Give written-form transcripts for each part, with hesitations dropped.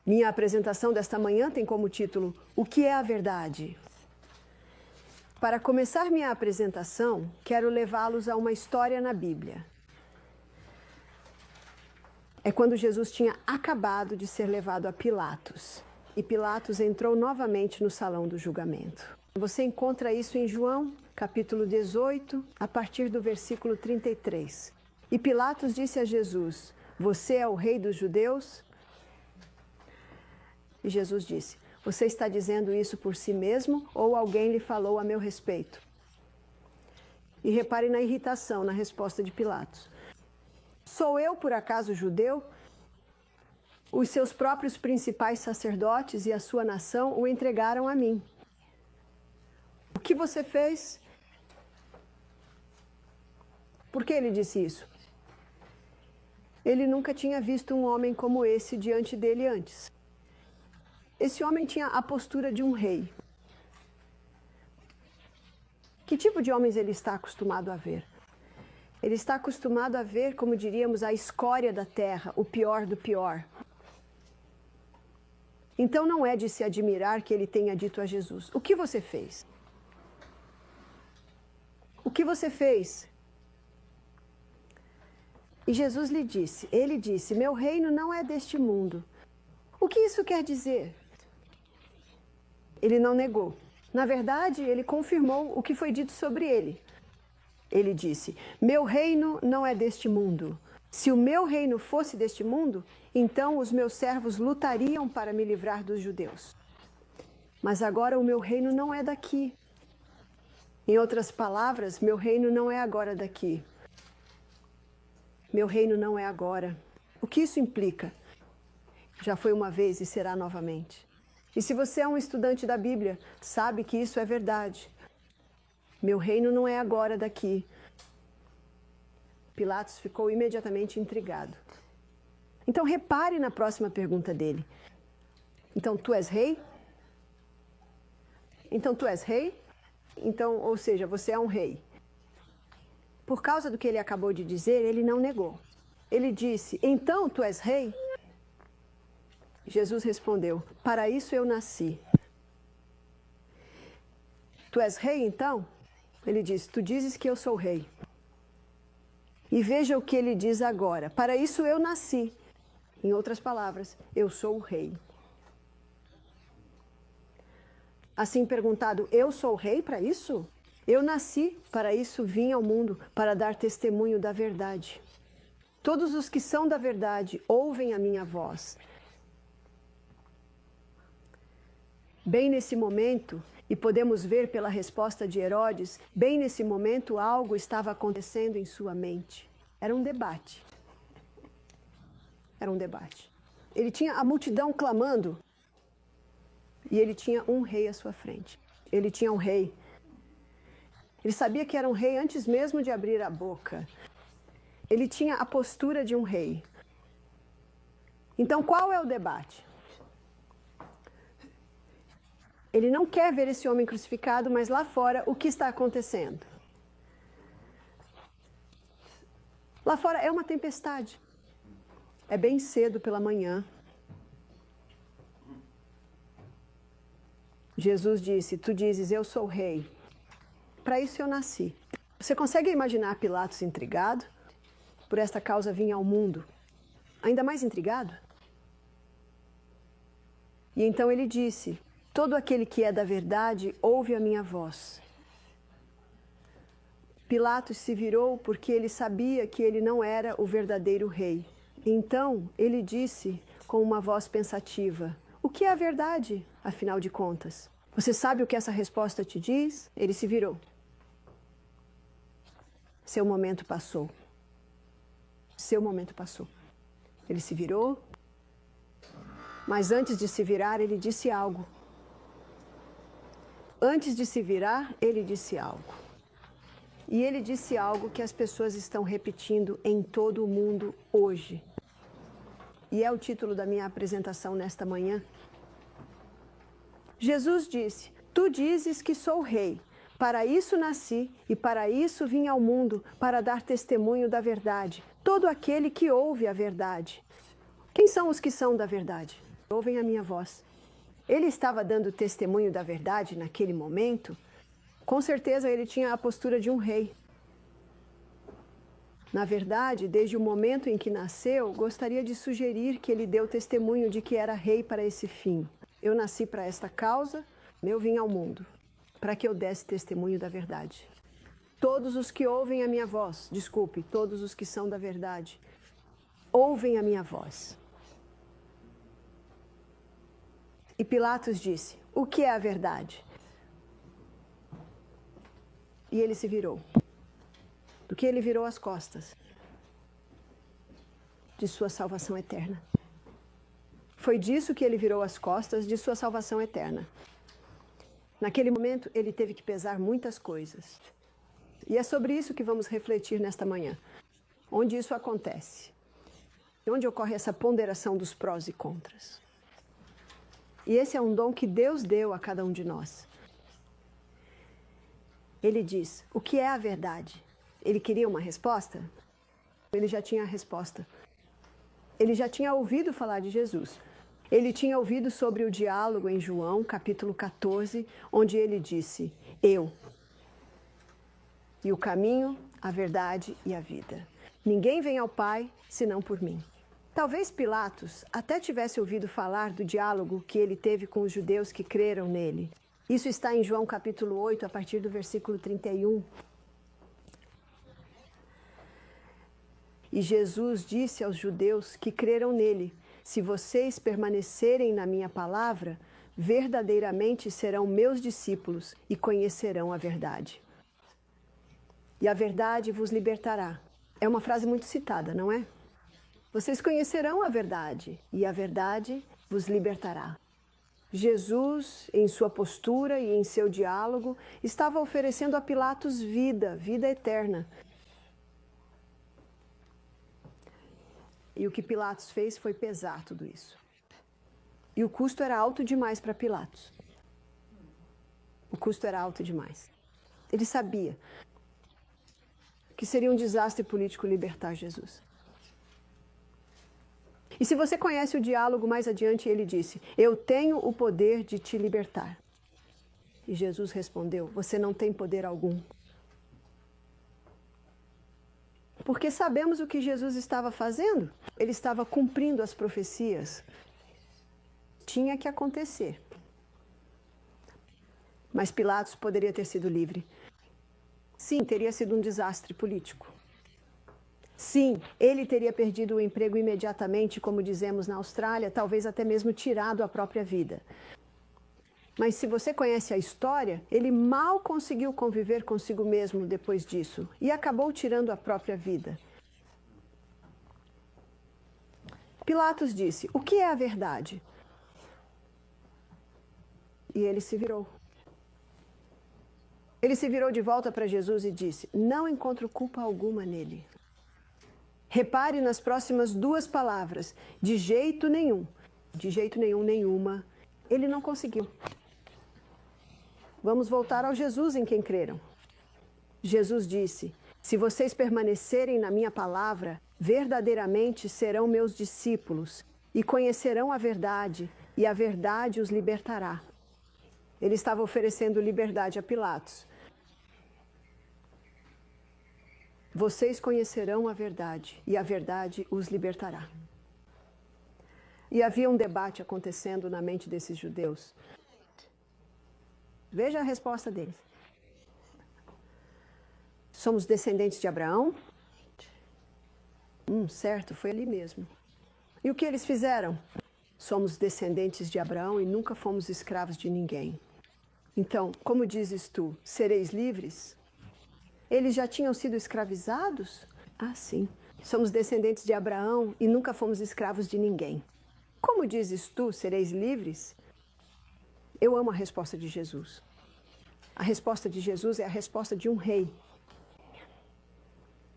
Minha apresentação desta manhã tem como título O que é a verdade? Para começar minha apresentação, quero levá-los a uma história na Bíblia. É quando Jesus tinha acabado de ser levado a Pilatos. E Pilatos entrou novamente no salão do julgamento. Você encontra isso em João, capítulo 18, a partir do versículo 33. E Pilatos disse a Jesus: Você é o rei dos judeus? E Jesus disse: Você está dizendo isso por si mesmo ou alguém lhe falou a meu respeito? E repare na irritação na resposta de Pilatos. Sou eu, por acaso, judeu? Os seus próprios principais sacerdotes e a sua nação o entregaram a mim. O que você fez? Por que ele disse isso? Ele nunca tinha visto um homem como esse diante dele antes. Esse homem tinha a postura de um rei. Que tipo de homens ele está acostumado a ver? Ele está acostumado a ver, como diríamos, a escória da terra, o pior do pior. Então não é de se admirar que ele tenha dito a Jesus: O que você fez? O que você fez? E Jesus lhe disse, ele disse: Meu reino não é deste mundo. O que isso quer dizer? Ele não negou. Na verdade, ele confirmou o que foi dito sobre ele. Ele disse: Meu reino não é deste mundo. Se o meu reino fosse deste mundo, então os meus servos lutariam para me livrar dos judeus. Mas agora o meu reino não é daqui. Em outras palavras, meu reino não é agora daqui. Meu reino não é agora. O que isso implica? Já foi uma vez e será novamente. E se você é um estudante da Bíblia, sabe que isso é verdade. Meu reino não é agora daqui. Pilatos ficou imediatamente intrigado. Então repare na próxima pergunta dele. Então tu és rei? Então tu és rei? Então, ou seja, você é um rei. Por causa do que ele acabou de dizer, ele não negou. Ele disse: Então tu és rei? Jesus respondeu: Para isso eu nasci. Tu és rei, então? Ele disse: Tu dizes que eu sou rei. E veja o que ele diz agora: Para isso eu nasci. Em outras palavras, eu sou o rei. Assim perguntado: Eu sou o rei para isso? Eu nasci, para isso vim ao mundo, para dar testemunho da verdade. Todos os que são da verdade ouvem a minha voz. Bem nesse momento, e podemos ver pela resposta de Herodes, bem nesse momento algo estava acontecendo em sua mente. Era um debate. Era um debate. Ele tinha a multidão clamando e ele tinha um rei à sua frente. Ele tinha um rei. Ele sabia que era um rei antes mesmo de abrir a boca. Ele tinha a postura de um rei. Então, qual é o debate? Ele não quer ver esse homem crucificado, mas lá fora, o que está acontecendo? Lá fora é uma tempestade. É bem cedo pela manhã. Jesus disse: Tu dizes, eu sou rei. Para isso eu nasci. Você consegue imaginar Pilatos intrigado? Por esta causa vim ao mundo. Ainda mais intrigado? E então ele disse: Todo aquele que é da verdade ouve a minha voz. Pilatos se virou porque ele sabia que ele não era o verdadeiro rei. Então ele disse com uma voz pensativa: O que é a verdade, afinal de contas? Você sabe o que essa resposta te diz? Ele se virou. Seu momento passou. Seu momento passou. Ele se virou, mas antes de se virar, ele disse algo. Antes de se virar, ele disse algo. E ele disse algo que as pessoas estão repetindo em todo o mundo hoje. E é o título da minha apresentação nesta manhã. Jesus disse: Tu dizes que sou rei. Para isso nasci e para isso vim ao mundo, para dar testemunho da verdade. Todo aquele que ouve a verdade. Quem são os que são da verdade? ouvem a minha voz. Ele estava dando testemunho da verdade naquele momento. Com certeza ele tinha a postura de um rei. Na verdade, desde o momento em que nasceu, gostaria de sugerir que ele deu testemunho de que era rei para esse fim. Eu nasci para esta causa, eu vim ao mundo, para que eu desse testemunho da verdade. Todos os que ouvem a minha voz, todos os que são da verdade, ouvem a minha voz. E Pilatos disse: o que é a verdade? E ele se virou. Do que ele virou as costas? De sua salvação eterna. Foi disso que ele virou as costas, de sua salvação eterna. Naquele momento, ele teve que pesar muitas coisas. E é sobre isso que vamos refletir nesta manhã. Onde isso acontece? Onde ocorre essa ponderação dos prós e contras? E esse é um dom que Deus deu a cada um de nós. Ele diz: o que é a verdade? Ele queria uma resposta? Ele já tinha a resposta. Ele já tinha ouvido falar de Jesus. Ele tinha ouvido sobre o diálogo em João, capítulo 14, onde ele disse: eu, e o caminho, a verdade e a vida. Ninguém vem ao Pai senão por mim. Talvez Pilatos até tivesse ouvido falar do diálogo que ele teve com os judeus que creram nele. Isso está em João capítulo 8, a partir do versículo 31. E Jesus disse aos judeus que creram nele: se vocês permanecerem na minha palavra, verdadeiramente serão meus discípulos e conhecerão a verdade. E a verdade vos libertará. É uma frase muito citada, não é? Vocês conhecerão a verdade, e a verdade vos libertará. Jesus, em sua postura e em seu diálogo, estava oferecendo a Pilatos vida eterna. E o que Pilatos fez foi pesar tudo isso. E o custo era alto demais para Pilatos. O custo era alto demais. Ele sabia que seria um desastre político libertar Jesus. E se você conhece o diálogo mais adiante, ele disse: eu tenho o poder de te libertar. E Jesus respondeu: você não tem poder algum. Porque sabemos o que Jesus estava fazendo. Ele estava cumprindo as profecias. Tinha que acontecer. Mas Pilatos poderia ter sido livre. Sim, teria sido um desastre político. Sim, ele teria perdido o emprego imediatamente, como dizemos na Austrália, talvez até mesmo tirado a própria vida. Mas se você conhece a história, ele mal conseguiu conviver consigo mesmo depois disso e acabou tirando a própria vida. Pilatos disse: o que é a verdade? E ele se virou. Ele se virou de volta para Jesus e disse: não encontro culpa alguma nele. Repare nas próximas duas palavras: de jeito nenhum, nenhuma. Ele não conseguiu. Vamos voltar ao Jesus em quem creram. Jesus disse: se vocês permanecerem na minha palavra, verdadeiramente serão meus discípulos e conhecerão a verdade, e a verdade os libertará. Ele estava oferecendo liberdade a Pilatos. Vocês conhecerão a verdade, e a verdade os libertará. E havia um debate acontecendo na mente desses judeus. Veja a resposta deles. Somos descendentes de Abraão? Certo, foi ali mesmo. E o que eles fizeram? Somos descendentes de Abraão e nunca fomos escravos de ninguém. Então, como dizes tu, sereis livres? Eles já tinham sido escravizados? Ah, sim. Somos descendentes de Abraão e nunca fomos escravos de ninguém. Como dizes tu, sereis livres? Eu amo a resposta de Jesus. A resposta de Jesus é a resposta de um rei.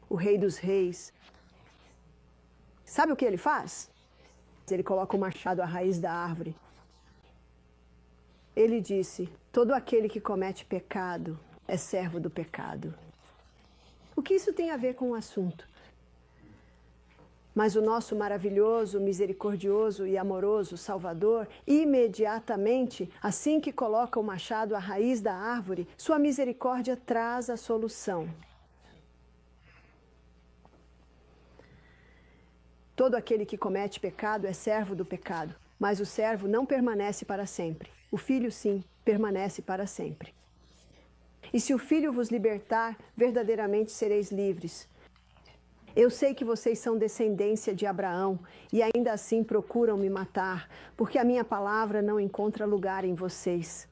O rei dos reis. Sabe o que ele faz? Ele coloca o machado à raiz da árvore. Ele disse: todo aquele que comete pecado é servo do pecado. O que isso tem a ver com o assunto? Mas o nosso maravilhoso, misericordioso e amoroso Salvador, imediatamente, assim que coloca o machado à raiz da árvore, sua misericórdia traz a solução. Todo aquele que comete pecado é servo do pecado, mas o servo não permanece para sempre. O filho, sim, permanece para sempre. E se o filho vos libertar, verdadeiramente sereis livres. Eu sei que vocês são descendência de Abraão e ainda assim procuram me matar, porque a minha palavra não encontra lugar em vocês.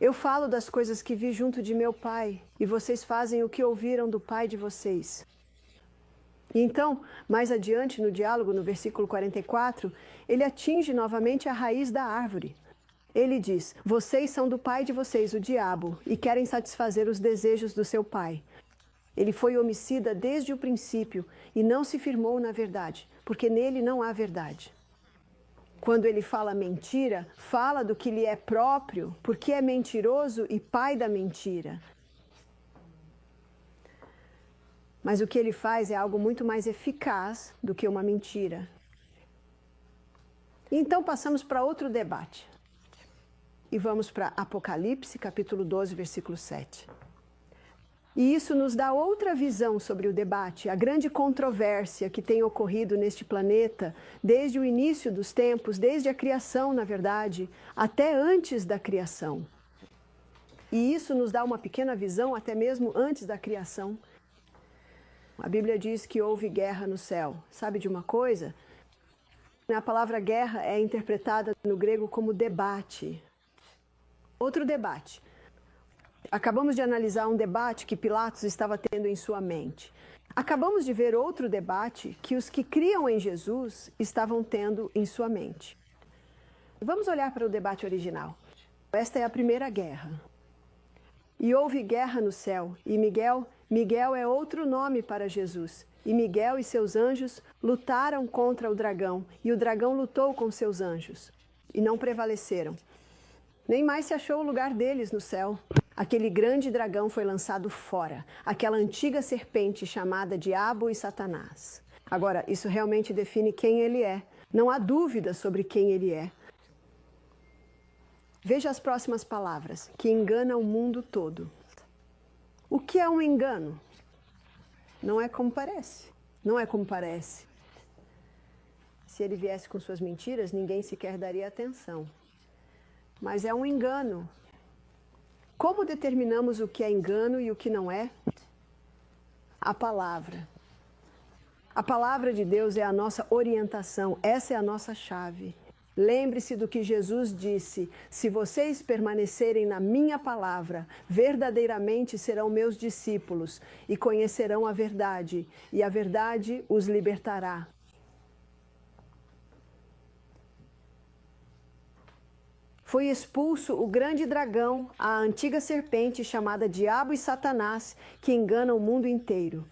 Eu falo das coisas que vi junto de meu pai, e vocês fazem o que ouviram do pai de vocês. E então, mais adiante no diálogo, no versículo 44, ele atinge novamente a raiz da árvore. Ele diz: vocês são do pai de vocês, o diabo, e querem satisfazer os desejos do seu pai. Ele foi homicida desde o princípio e não se firmou na verdade, porque nele não há verdade. Quando ele fala mentira, fala do que lhe é próprio, porque é mentiroso e pai da mentira. Mas o que ele faz é algo muito mais eficaz do que uma mentira. Então passamos para outro debate. E vamos para Apocalipse, capítulo 12, versículo 7. E isso nos dá outra visão sobre o debate, a grande controvérsia que tem ocorrido neste planeta desde o início dos tempos, desde a criação, na verdade, até antes da criação. E isso nos dá uma pequena visão até mesmo antes da criação. A Bíblia diz que houve guerra no céu. Sabe de uma coisa? A palavra guerra é interpretada no grego como debate. Outro debate. Acabamos de analisar um debate que Pilatos estava tendo em sua mente. Acabamos de ver outro debate que os que criam em Jesus estavam tendo em sua mente. Vamos olhar para o debate original. Esta é a primeira guerra. E houve guerra no céu, e Miguel é outro nome para Jesus. E Miguel e seus anjos lutaram contra o dragão, e o dragão lutou com seus anjos, e não prevaleceram. Nem mais se achou o lugar deles no céu. Aquele grande dragão foi lançado fora, aquela antiga serpente chamada Diabo e Satanás. Agora, isso realmente define quem ele é. Não há dúvida sobre quem ele é. Veja as próximas palavras, que engana o mundo todo. O que é um engano? Não é como parece. Não é como parece. Se ele viesse com suas mentiras, ninguém sequer daria atenção. Mas é um engano. Como determinamos o que é engano e o que não é? A palavra. A palavra de Deus é a nossa orientação, essa é a nossa chave. Lembre-se do que Jesus disse: se vocês permanecerem na minha palavra, verdadeiramente serão meus discípulos e conhecerão a verdade, e a verdade os libertará. Foi expulso o grande dragão, a antiga serpente chamada Diabo e Satanás, que engana o mundo inteiro.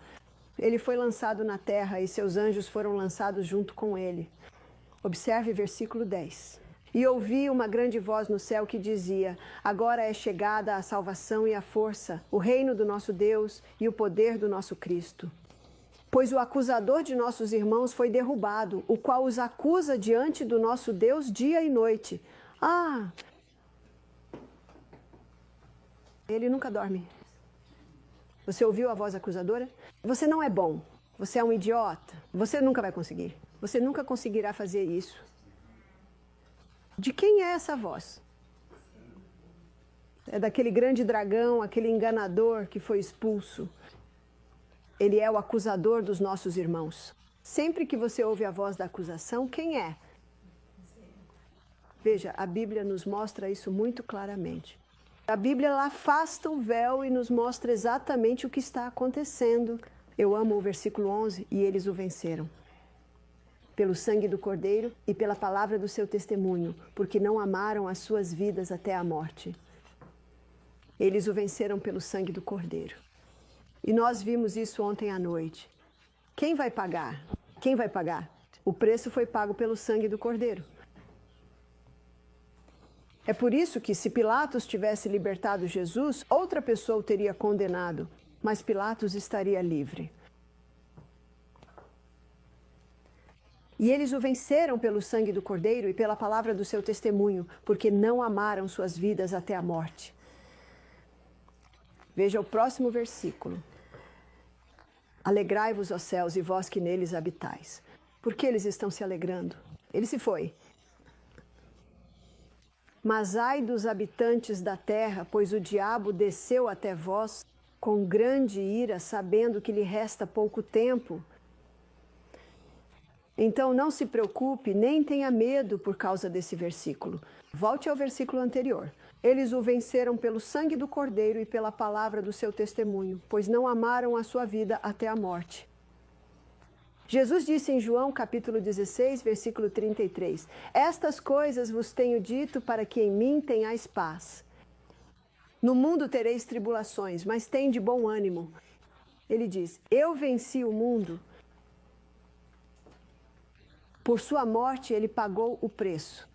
Ele foi lançado na terra e seus anjos foram lançados junto com ele. Observe versículo 10. E ouvi uma grande voz no céu que dizia: agora é chegada a salvação e a força, o reino do nosso Deus e o poder do nosso Cristo. Pois o acusador de nossos irmãos foi derrubado, o qual os acusa diante do nosso Deus dia e noite. Ah! Ele nunca dorme. Você ouviu a voz acusadora? Você não é bom. Você é um idiota. Você nunca vai conseguir. Você nunca conseguirá fazer isso. De quem é essa voz? É daquele grande dragão, aquele enganador que foi expulso. Ele é o acusador dos nossos irmãos. Sempre que você ouve a voz da acusação, quem é? Veja, a Bíblia nos mostra isso muito claramente. A Bíblia ela afasta o véu e nos mostra exatamente o que está acontecendo. Eu amo o versículo 11, e eles o venceram. Pelo sangue do Cordeiro e pela palavra do seu testemunho, porque não amaram as suas vidas até a morte. Eles o venceram pelo sangue do Cordeiro. E nós vimos isso ontem à noite. Quem vai pagar? Quem vai pagar? O preço foi pago pelo sangue do Cordeiro. É por isso que, se Pilatos tivesse libertado Jesus, outra pessoa o teria condenado, mas Pilatos estaria livre. E eles o venceram pelo sangue do Cordeiro e pela palavra do seu testemunho, porque não amaram suas vidas até a morte. Veja o próximo versículo. Alegrai-vos, ó céus, e vós que neles habitais. Por que eles estão se alegrando? Ele se foi. Mas ai dos habitantes da terra, pois o diabo desceu até vós com grande ira, sabendo que lhe resta pouco tempo. Então não se preocupe, nem tenha medo por causa desse versículo. Volte ao versículo anterior. Eles o venceram pelo sangue do Cordeiro e pela palavra do seu testemunho, pois não amaram a sua vida até a morte. Jesus disse em João capítulo 16, versículo 33, estas coisas vos tenho dito para que em mim tenhais paz. No mundo tereis tribulações, mas tende bom ânimo. Ele diz, eu venci o mundo. Por sua morte ele pagou o preço.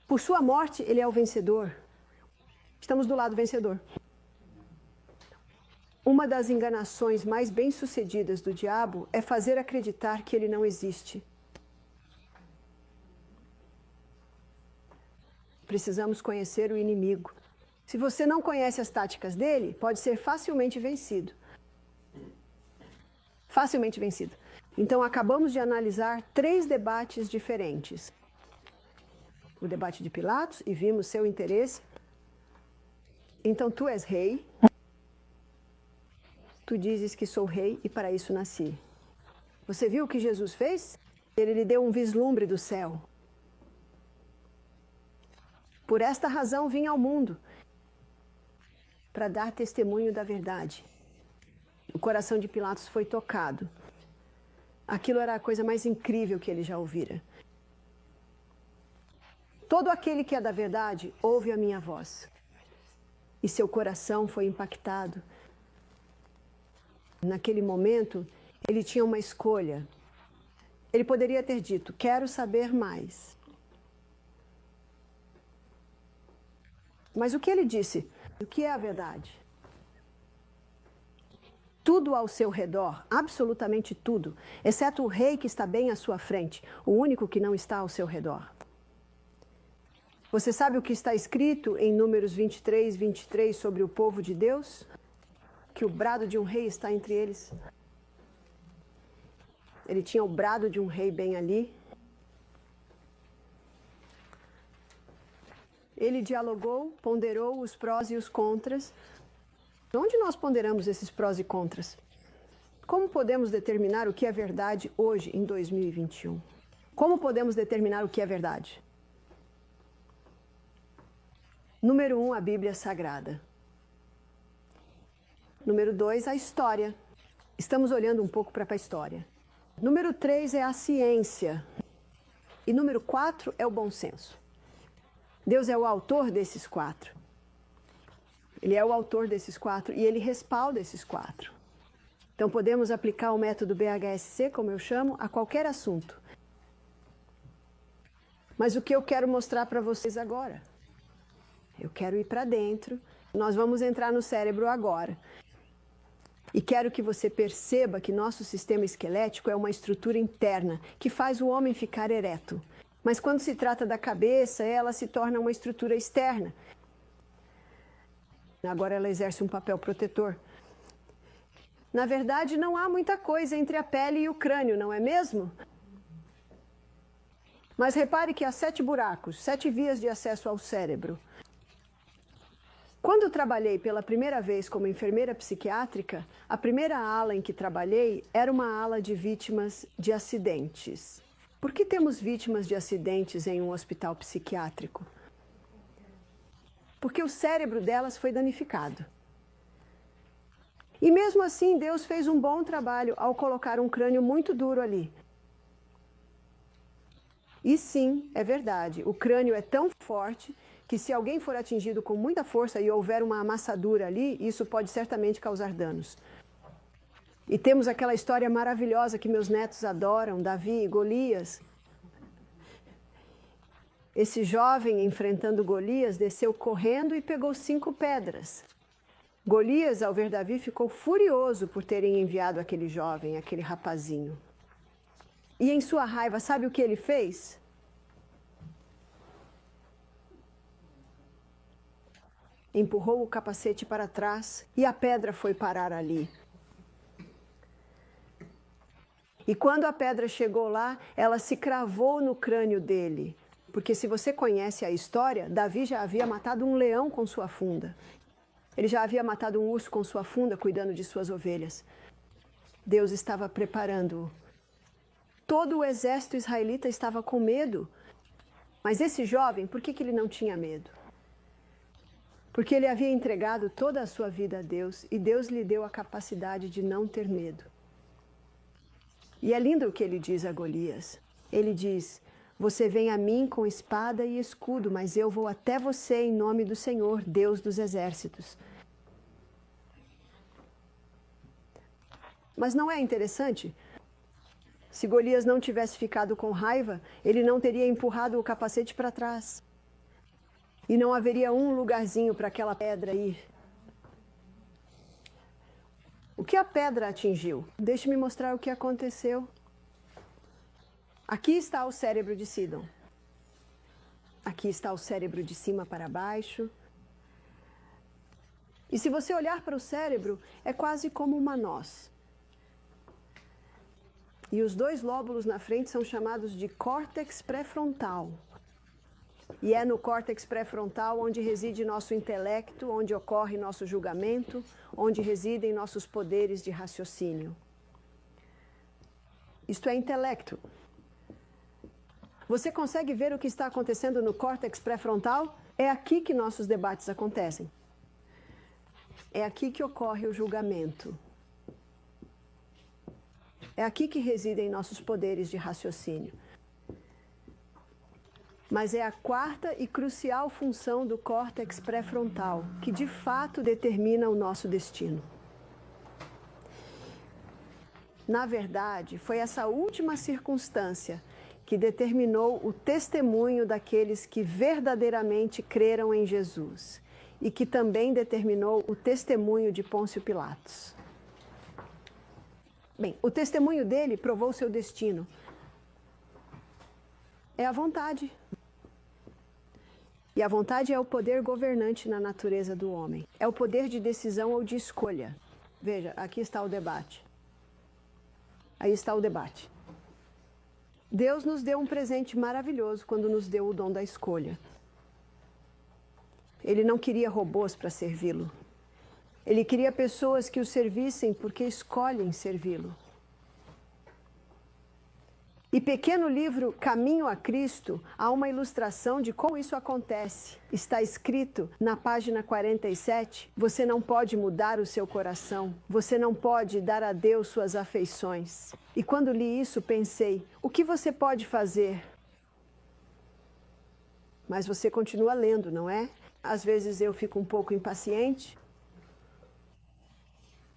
Por sua morte ele é o vencedor. Estamos do lado vencedor. Uma das enganações mais bem-sucedidas do diabo é fazer acreditar que ele não existe. Precisamos conhecer o inimigo. Se você não conhece as táticas dele, pode ser facilmente vencido. Facilmente vencido. Então, acabamos de analisar 3 debates diferentes. O debate de Pilatos, e vimos seu interesse. Então, tu és rei. Tu dizes que sou rei e para isso nasci. Você viu o que Jesus fez? Ele lhe deu um vislumbre do céu. Por esta razão vim ao mundo, para dar testemunho da verdade. O coração de Pilatos foi tocado. Aquilo era a coisa mais incrível que ele já ouvira. Todo aquele que é da verdade ouve a minha voz. E seu coração foi impactado. Naquele momento, ele tinha uma escolha. Ele poderia ter dito, quero saber mais. Mas o que ele disse? O que é a verdade? Tudo ao seu redor, absolutamente tudo, exceto o rei que está bem à sua frente, o único que não está ao seu redor. Você sabe o que está escrito em Números 23, 23 sobre o povo de Deus? Que o brado de um rei está entre eles. Ele tinha o brado de um rei bem ali. Ele dialogou, ponderou os prós e os contras. Onde nós ponderamos esses prós e contras? Como podemos determinar o que é verdade hoje, em 2021? Como podemos determinar o que é verdade? Número 1, a Bíblia Sagrada. Número 2, a história. Estamos olhando um pouco para a história. Número 3 é a ciência. E número 4 é o bom senso. Deus é o autor desses 4. Ele é o autor desses 4 e ele respalda esses 4. Então podemos aplicar o método BHSC, como eu chamo, a qualquer assunto. Mas o que eu quero mostrar para vocês agora? Eu quero ir para dentro. Nós vamos entrar no cérebro agora. E quero que você perceba que nosso sistema esquelético é uma estrutura interna que faz o homem ficar ereto. Mas quando se trata da cabeça, ela se torna uma estrutura externa. Agora ela exerce um papel protetor. Na verdade, não há muita coisa entre a pele e o crânio, não é mesmo? Mas repare que há 7 buracos, 7 vias de acesso ao cérebro. Quando trabalhei pela primeira vez como enfermeira psiquiátrica, a primeira ala em que trabalhei era uma ala de vítimas de acidentes. Por que temos vítimas de acidentes em um hospital psiquiátrico? Porque o cérebro delas foi danificado. E mesmo assim, Deus fez um bom trabalho ao colocar um crânio muito duro ali. E sim, é verdade, o crânio é tão forte que se alguém for atingido com muita força e houver uma amassadura ali, isso pode certamente causar danos. E temos aquela história maravilhosa que meus netos adoram, Davi e Golias. Esse jovem, enfrentando Golias, desceu correndo e pegou 5 pedras. Golias, ao ver Davi, ficou furioso por terem enviado aquele jovem, aquele rapazinho. E em sua raiva, sabe o que ele fez? Empurrou o capacete para trás e a pedra foi parar ali. E quando a pedra chegou lá, ela se cravou no crânio dele. Porque se você conhece a história, Davi já havia matado um leão com sua funda. Ele já havia matado um urso com sua funda, cuidando de suas ovelhas. Deus estava preparando-o. Todo o exército israelita estava com medo. Mas esse jovem, por que ele não tinha medo? Porque ele havia entregado toda a sua vida a Deus e Deus lhe deu a capacidade de não ter medo. E é lindo o que ele diz a Golias. Ele diz: você vem a mim com espada e escudo, mas eu vou até você em nome do Senhor, Deus dos exércitos. Mas não é interessante? Se Golias não tivesse ficado com raiva, ele não teria empurrado o capacete para trás. E não haveria um lugarzinho para aquela pedra ir. O que a pedra atingiu? Deixe-me mostrar o que aconteceu. Aqui está o cérebro de Sidom. Aqui está o cérebro de cima para baixo. E se você olhar para o cérebro, é quase como uma noz. E os dois lóbulos na frente são chamados de córtex pré-frontal. E é no córtex pré-frontal onde reside nosso intelecto, onde ocorre nosso julgamento, onde residem nossos poderes de raciocínio. Isto é intelecto. Você consegue ver o que está acontecendo no córtex pré-frontal? É aqui que nossos debates acontecem. É aqui que ocorre o julgamento. É aqui que residem nossos poderes de raciocínio. Mas é a quarta e crucial função do córtex pré-frontal que de fato determina o nosso destino. Na verdade, foi essa última circunstância que determinou o testemunho daqueles que verdadeiramente creram em Jesus e que também determinou o testemunho de Pôncio Pilatos. Bem, o testemunho dele provou seu destino. É a vontade. E a vontade é o poder governante na natureza do homem. É o poder de decisão ou de escolha. Veja, aqui está o debate. Aí está o debate. Deus nos deu um presente maravilhoso quando nos deu o dom da escolha. Ele não queria robôs para servi-lo. Ele queria pessoas que o servissem porque escolhem servi-lo. E pequeno livro Caminho a Cristo, há uma ilustração de como isso acontece. Está escrito na página 47, você não pode mudar o seu coração, você não pode dar a Deus suas afeições. E quando li isso, pensei, o que você pode fazer? Mas você continua lendo, não é? Às vezes eu fico um pouco impaciente.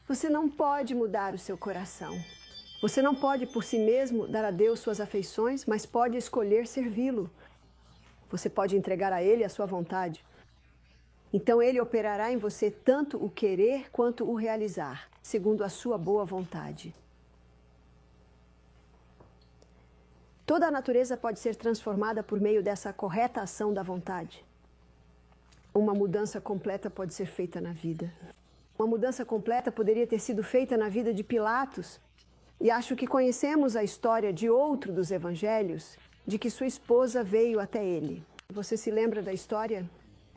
Você não pode mudar o seu coração. Você não pode por si mesmo dar a Deus suas afeições, mas pode escolher servi-lo. Você pode entregar a Ele a sua vontade. Então Ele operará em você tanto o querer quanto o realizar, segundo a sua boa vontade. Toda a natureza pode ser transformada por meio dessa correta ação da vontade. Uma mudança completa pode ser feita na vida. Uma mudança completa poderia ter sido feita na vida de Pilatos. E acho que conhecemos a história de outro dos evangelhos, de que sua esposa veio até ele. Você se lembra da história?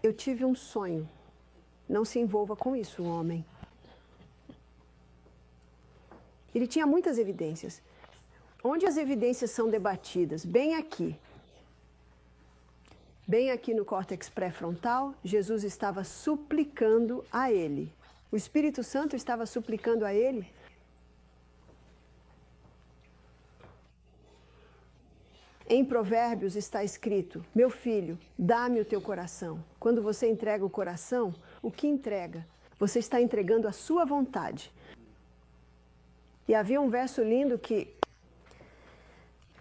Eu tive um sonho. Não se envolva com isso, homem. Ele tinha muitas evidências. Onde as evidências são debatidas? Bem aqui. Bem aqui no córtex pré-frontal, Jesus estava suplicando a ele. O Espírito Santo estava suplicando a ele. Em Provérbios está escrito, meu filho, dá-me o teu coração. Quando você entrega o coração, o que entrega? Você está entregando a sua vontade. E havia um verso lindo que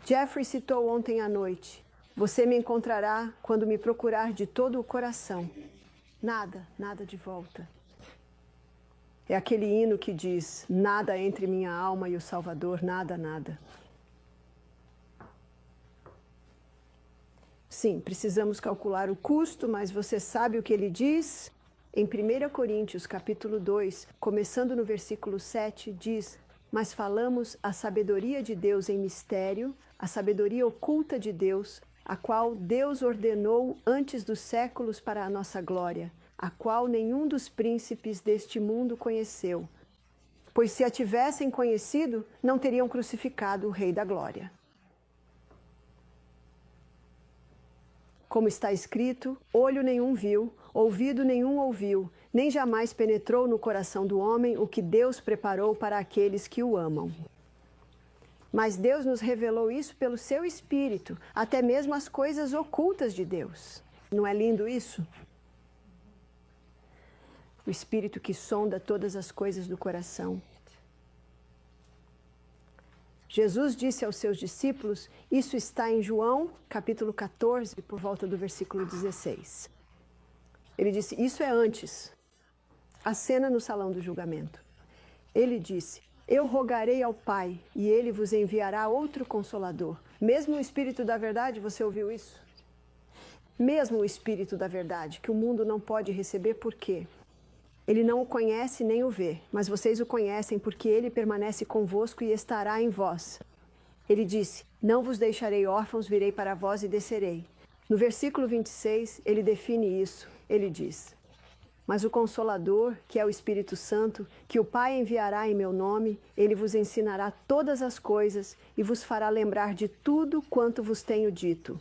Jeffrey citou ontem à noite. Você me encontrará quando me procurar de todo o coração. Nada, nada de volta. É aquele hino que diz, nada entre minha alma e o Salvador, nada, nada. Sim, precisamos calcular o custo, mas você sabe o que ele diz? Em 1 Coríntios, capítulo 2, começando no versículo 7, diz: mas falamos a sabedoria de Deus em mistério, a sabedoria oculta de Deus, a qual Deus ordenou antes dos séculos para a nossa glória, a qual nenhum dos príncipes deste mundo conheceu. Pois se a tivessem conhecido, não teriam crucificado o Rei da Glória. Como está escrito, olho nenhum viu, ouvido nenhum ouviu, nem jamais penetrou no coração do homem o que Deus preparou para aqueles que o amam. Mas Deus nos revelou isso pelo seu Espírito, até mesmo as coisas ocultas de Deus. Não é lindo isso? O Espírito que sonda todas as coisas do coração. Jesus disse aos seus discípulos, isso está em João, capítulo 14, por volta do versículo 16. Ele disse, isso é antes, a cena no salão do julgamento. Ele disse, eu rogarei ao Pai, e Ele vos enviará outro Consolador. Mesmo o Espírito da Verdade, você ouviu isso? Mesmo o Espírito da Verdade, que o mundo não pode receber, por quê? Ele não o conhece nem o vê, mas vocês o conhecem porque ele permanece convosco e estará em vós. Ele disse, não vos deixarei órfãos, virei para vós e descerei. No versículo 26, ele define isso. Ele diz, mas o Consolador, que é o Espírito Santo, que o Pai enviará em meu nome, ele vos ensinará todas as coisas e vos fará lembrar de tudo quanto vos tenho dito.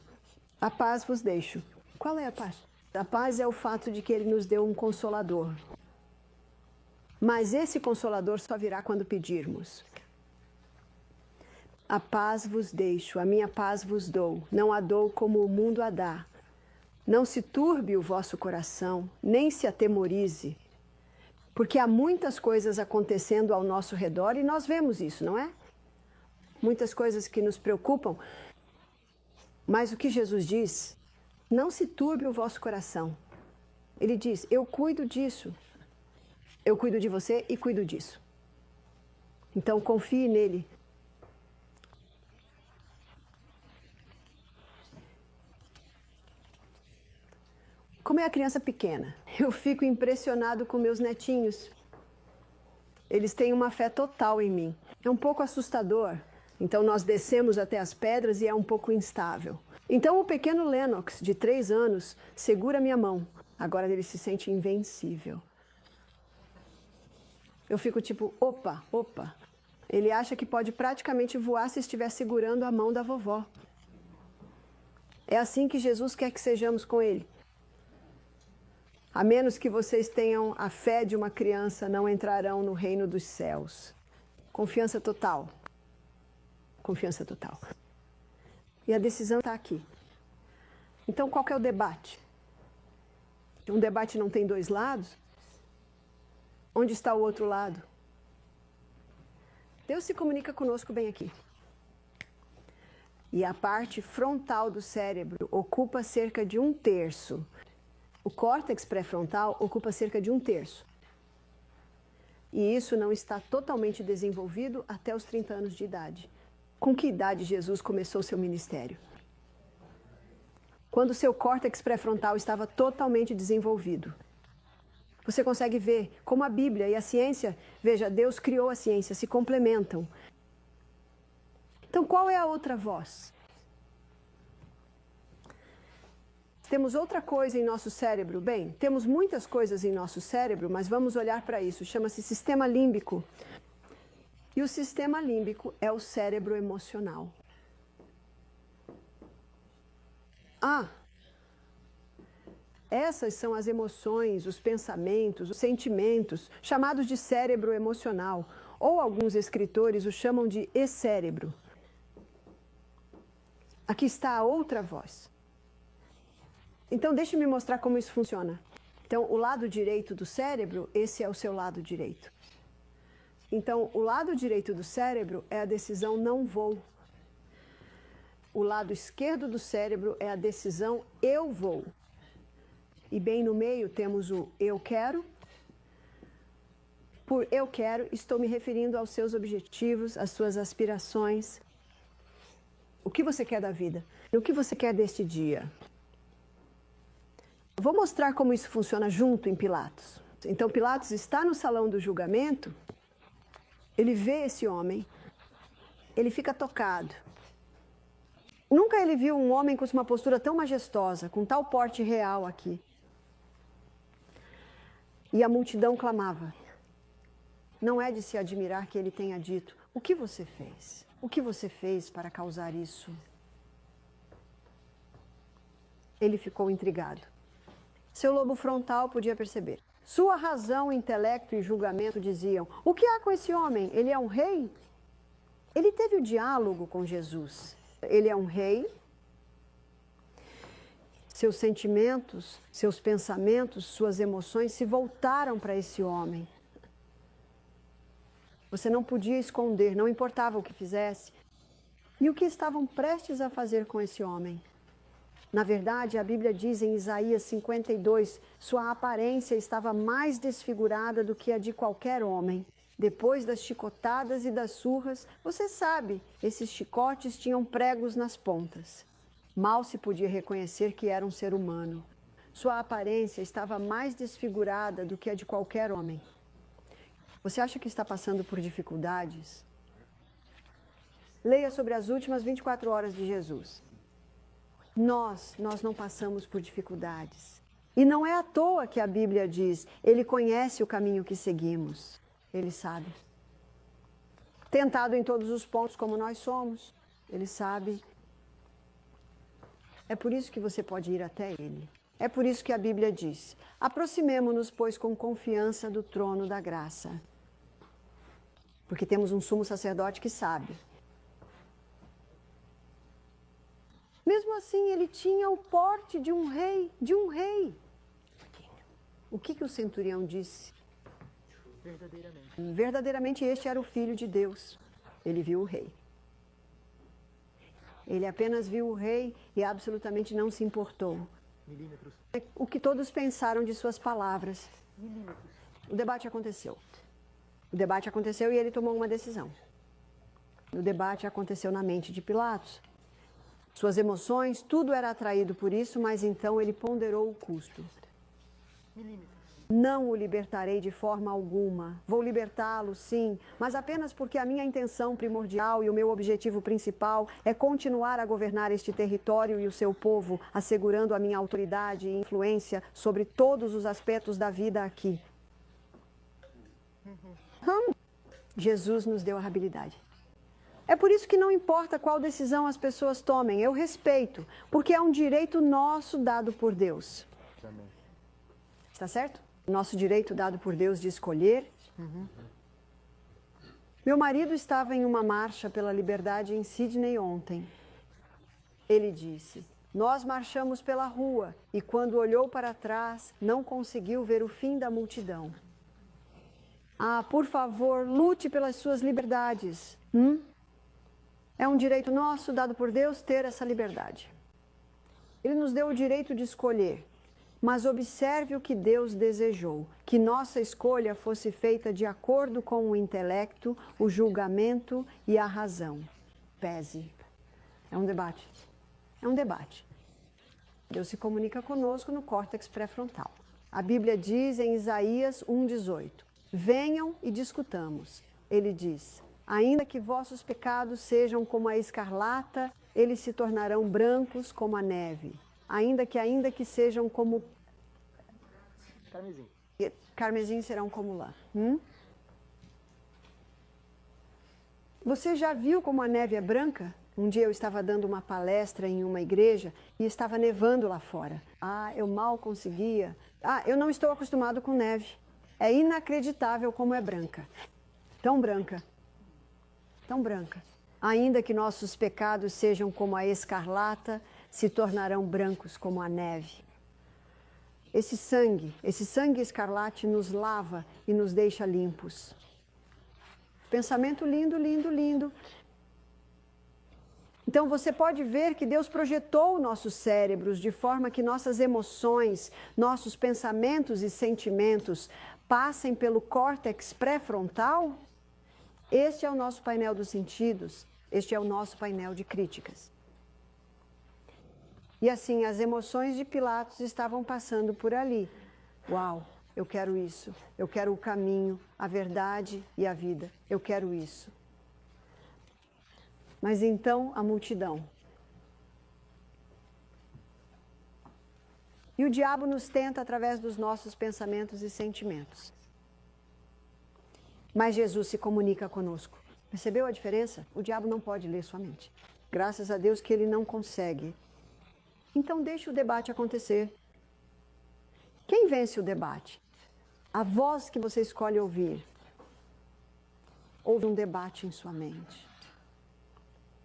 A paz vos deixo. Qual é a paz? A paz é o fato de que ele nos deu um Consolador. Mas esse Consolador só virá quando pedirmos. A paz vos deixo, a minha paz vos dou, não a dou como o mundo a dá. Não se turbe o vosso coração, nem se atemorize, porque há muitas coisas acontecendo ao nosso redor e nós vemos isso, não é? Muitas coisas que nos preocupam, mas o que Jesus diz, não se turbe o vosso coração. Ele diz, eu cuido disso. Eu cuido de você e cuido disso. Então confie nele. Como é a criança pequena? Eu fico impressionado com meus netinhos. Eles têm uma fé total em mim. É um pouco assustador. Então nós descemos até as pedras e é um pouco instável. Então o pequeno Lennox, de 3 anos, segura minha mão. Agora ele se sente invencível. Eu fico tipo, opa, opa. Ele acha que pode praticamente voar se estiver segurando a mão da vovó. É assim que Jesus quer que sejamos com ele. A menos que vocês tenham a fé de uma criança, não entrarão no reino dos céus. Confiança total. Confiança total. E a decisão está aqui. Então, qual que é o debate? Um debate não tem 2 lados? Onde está o outro lado? Deus se comunica conosco bem aqui. E a parte frontal do cérebro ocupa cerca de 1/3. O córtex pré-frontal ocupa cerca de 1/3. E isso não está totalmente desenvolvido até os 30 anos de idade. Com que idade Jesus começou seu ministério? Quando seu córtex pré-frontal estava totalmente desenvolvido. Você consegue ver como a Bíblia e a ciência, veja, Deus criou a ciência, se complementam. Então, qual é a outra voz? Temos outra coisa em nosso cérebro. Bem, temos muitas coisas em nosso cérebro, mas vamos olhar para isso. Chama-se sistema límbico. E o sistema límbico é o cérebro emocional. Essas são as emoções, os pensamentos, os sentimentos, chamados de cérebro emocional, ou alguns escritores o chamam de e-cérebro. Aqui está a outra voz. Então, deixe-me mostrar como isso funciona. Então, o lado direito do cérebro, esse é o seu lado direito. Então, o lado direito do cérebro é a decisão não vou. O lado esquerdo do cérebro é a decisão eu vou. E bem no meio temos o eu quero. Por eu quero, estou me referindo aos seus objetivos, às suas aspirações. O que você quer da vida? O que você quer deste dia? Vou mostrar como isso funciona junto em Pilatos. Então Pilatos está no salão do julgamento, ele vê esse homem, ele fica tocado. Nunca ele viu um homem com uma postura tão majestosa, com tal porte real aqui. E a multidão clamava. Não é de se admirar que ele tenha dito: o que você fez? O que você fez para causar isso? Ele ficou intrigado. Seu lobo frontal podia perceber. Sua razão, intelecto e julgamento diziam: o que há com esse homem? Ele é um rei? Ele teve o diálogo com Jesus. Ele é um rei. Seus sentimentos, seus pensamentos, suas emoções se voltaram para esse homem. Você não podia esconder, não importava o que fizesse. E o que estavam prestes a fazer com esse homem? Na verdade, a Bíblia diz em Isaías 52, sua aparência estava mais desfigurada do que a de qualquer homem. Depois das chicotadas e das surras, você sabe, esses chicotes tinham pregos nas pontas. Mal se podia reconhecer que era um ser humano. Sua aparência estava mais desfigurada do que a de qualquer homem. Você acha que está passando por dificuldades? Leia sobre as últimas 24 horas de Jesus. Nós não passamos por dificuldades. E não é à toa que a Bíblia diz, ele conhece o caminho que seguimos. Ele sabe. Tentado em todos os pontos como nós somos, ele sabe. É por isso que você pode ir até ele. É por isso que a Bíblia diz, aproximemo-nos, pois, com confiança do trono da graça. Porque temos um sumo sacerdote que sabe. Mesmo assim, ele tinha o porte de um rei, O que o centurião disse? Verdadeiramente este era o Filho de Deus. Ele viu o rei. Ele apenas viu o rei e absolutamente não se importou. O que todos pensaram de suas palavras. O debate aconteceu. O debate aconteceu e ele tomou uma decisão. O debate aconteceu na mente de Pilatos. Suas emoções, tudo era atraído por isso, mas então ele ponderou o custo. Não o libertarei de forma alguma. Vou libertá-lo, sim, mas apenas porque a minha intenção primordial e o meu objetivo principal é continuar a governar este território e o seu povo, assegurando a minha autoridade e influência sobre todos os aspectos da vida aqui. Jesus nos deu a habilidade. É por isso que não importa qual decisão as pessoas tomem, eu respeito, porque é um direito nosso dado por Deus. Está certo? Nosso direito dado por Deus de escolher. Meu marido estava em uma marcha pela liberdade em Sydney ontem. Ele disse, nós marchamos pela rua e quando olhou para trás, não conseguiu ver o fim da multidão. Ah, por favor, lute pelas suas liberdades. É um direito nosso, dado por Deus, ter essa liberdade. Ele nos deu o direito de escolher, mas observe o que Deus desejou, que nossa escolha fosse feita de acordo com o intelecto, o julgamento e a razão. Pese. É um debate. É um debate. Deus se comunica conosco no córtex pré-frontal. A Bíblia diz em Isaías 1,18, venham e discutamos. Ele diz, ainda que vossos pecados sejam como a escarlata, eles se tornarão brancos como a neve. Ainda que sejam como... Carmesim. Carmesim serão como lã. Você já viu como a neve é branca? Um dia eu estava dando uma palestra em uma igreja e estava nevando lá fora. Eu mal conseguia. Eu não estou acostumado com neve. É inacreditável como é branca. Tão branca. Tão branca. Ainda que nossos pecados sejam como a escarlata, se tornarão brancos como a neve. Esse sangue escarlate nos lava e nos deixa limpos. Pensamento lindo, lindo, lindo. Então você pode ver que Deus projetou nossos cérebros de forma que nossas emoções, nossos pensamentos e sentimentos passem pelo córtex pré-frontal. Este é o nosso painel dos sentidos, este é o nosso painel de críticas. E assim, as emoções de Pilatos estavam passando por ali. Uau, eu quero isso. Eu quero o caminho, a verdade e a vida. Eu quero isso. Mas então a multidão. E o diabo nos tenta através dos nossos pensamentos e sentimentos. Mas Jesus se comunica conosco. Percebeu a diferença? O diabo não pode ler sua mente. Graças a Deus que ele não consegue. Então deixe o debate acontecer. Quem vence o debate? A voz que você escolhe ouvir. Houve um debate em sua mente.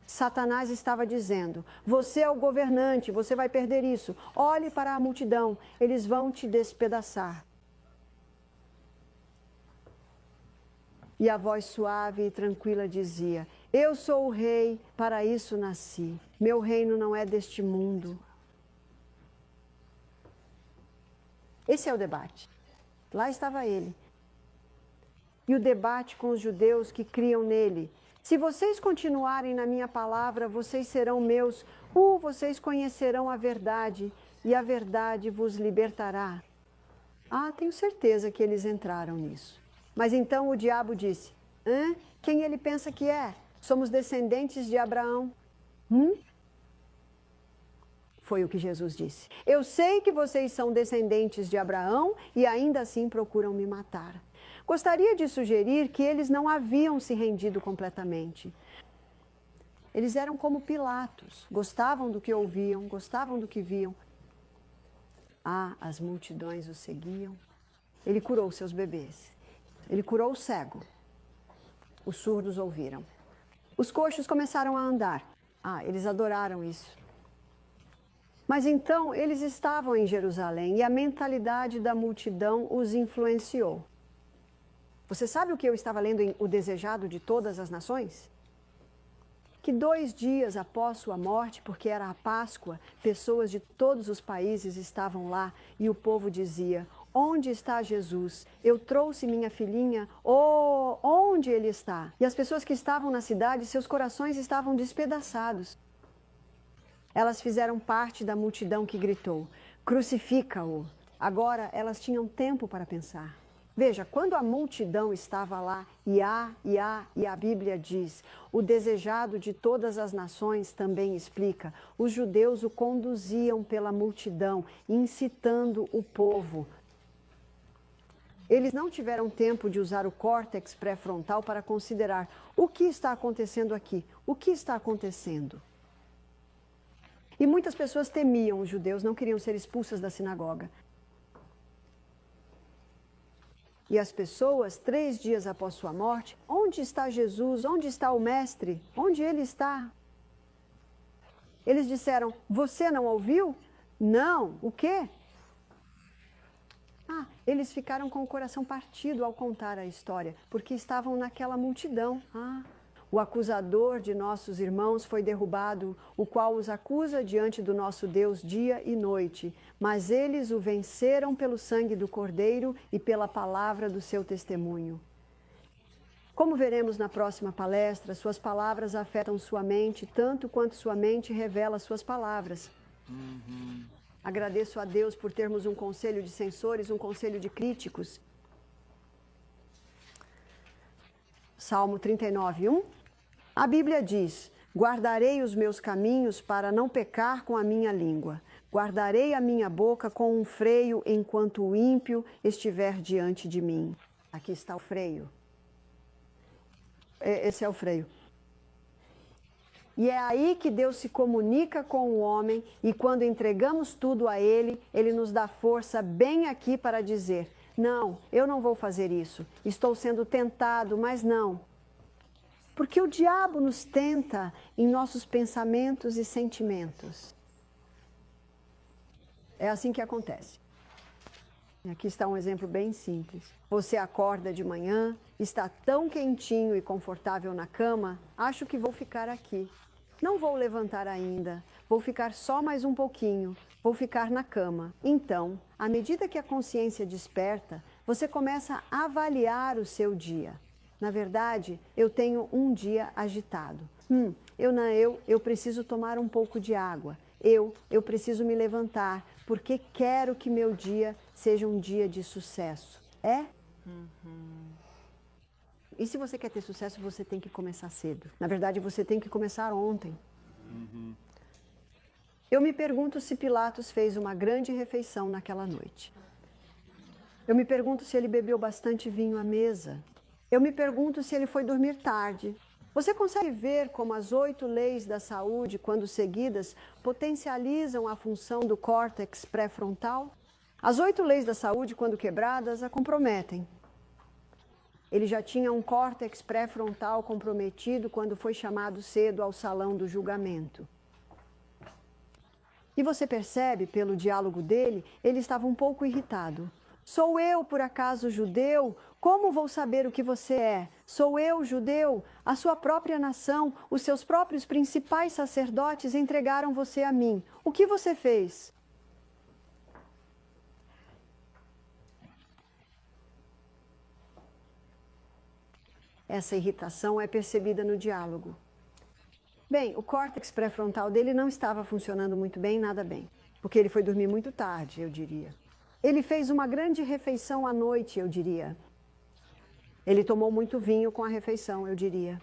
Satanás estava dizendo, você é o governante, você vai perder isso. Olhe para a multidão, eles vão te despedaçar. E a voz suave e tranquila dizia, eu sou o rei, para isso nasci. Meu reino não é deste mundo. Esse é o debate. Lá estava ele. E o debate com os judeus que criam nele. Se vocês continuarem na minha palavra, vocês serão meus, vocês conhecerão a verdade, e a verdade vos libertará. Ah, tenho certeza que eles entraram nisso. Mas então o diabo disse, quem ele pensa que é? Somos descendentes de Abraão. Foi o que Jesus disse. Eu sei que vocês são descendentes de Abraão e ainda assim procuram me matar. Gostaria de sugerir que eles não haviam se rendido completamente. Eles eram como Pilatos, gostavam do que ouviam, gostavam do que viam. As multidões o seguiam. Ele curou seus bebês. Ele curou o cego. Os surdos ouviram. Os coxos começaram a andar. Eles adoraram isso. Mas então eles estavam em Jerusalém e a mentalidade da multidão os influenciou. Você sabe o que eu estava lendo em O Desejado de Todas as Nações? Que 2 dias após sua morte, porque era a Páscoa, pessoas de todos os países estavam lá e o povo dizia, onde está Jesus? Eu trouxe minha filhinha, onde ele está? E as pessoas que estavam na cidade, seus corações estavam despedaçados. Elas fizeram parte da multidão que gritou, crucifica-o. Agora elas tinham tempo para pensar. Veja, quando a multidão estava lá, e a Bíblia diz, o desejado de todas as nações também explica, os judeus o conduziam pela multidão, incitando o povo. Eles não tiveram tempo de usar o córtex pré-frontal para considerar o que está acontecendo aqui, o que está acontecendo. E muitas pessoas temiam os judeus, não queriam ser expulsas da sinagoga. E as pessoas, 3 dias após sua morte, onde está Jesus? Onde está o Mestre? Onde ele está? Eles disseram, você não ouviu? Não, o quê? Eles ficaram com o coração partido ao contar a história, porque estavam naquela multidão. O acusador de nossos irmãos foi derrubado, o qual os acusa diante do nosso Deus dia e noite. Mas eles o venceram pelo sangue do Cordeiro e pela palavra do seu testemunho. Como veremos na próxima palestra, suas palavras afetam sua mente, tanto quanto sua mente revela suas palavras. Agradeço a Deus por termos um conselho de censores, um conselho de críticos. Salmo 39:1. A Bíblia diz, guardarei os meus caminhos para não pecar com a minha língua. Guardarei a minha boca com um freio enquanto o ímpio estiver diante de mim. Aqui está o freio. Esse é o freio. E é aí que Deus se comunica com o homem e quando entregamos tudo a Ele, Ele nos dá força bem aqui para dizer, não, eu não vou fazer isso. Estou sendo tentado, mas não. Porque o diabo nos tenta em nossos pensamentos e sentimentos. É assim que acontece. Aqui está um exemplo bem simples. Você acorda de manhã, está tão quentinho e confortável na cama, acho que vou ficar aqui. Não vou levantar ainda, vou ficar só mais um pouquinho, vou ficar na cama. Então, à medida que a consciência desperta, você começa a avaliar o seu dia. Na verdade, eu tenho um dia agitado. Eu preciso tomar um pouco de água. Eu preciso me levantar, porque quero que meu dia seja um dia de sucesso. É? E se você quer ter sucesso, você tem que começar cedo. Na verdade, você tem que começar ontem. Eu me pergunto se Pilatos fez uma grande refeição naquela noite. Eu me pergunto se ele bebeu bastante vinho à mesa. Eu me pergunto se ele foi dormir tarde. Você consegue ver como as 8 leis da saúde, quando seguidas, potencializam a função do córtex pré-frontal? As 8 leis da saúde, quando quebradas, a comprometem. Ele já tinha um córtex pré-frontal comprometido quando foi chamado cedo ao salão do julgamento. E você percebe, pelo diálogo dele, ele estava um pouco irritado. Sou eu, por acaso, judeu? Como vou saber o que você é? Sou eu, judeu? A sua própria nação, os seus próprios principais sacerdotes entregaram você a mim. O que você fez? Essa irritação é percebida no diálogo. Bem, o córtex pré-frontal dele não estava funcionando muito bem, nada bem. Porque ele foi dormir muito tarde, eu diria. Ele fez uma grande refeição à noite, eu diria. Ele tomou muito vinho com a refeição, eu diria.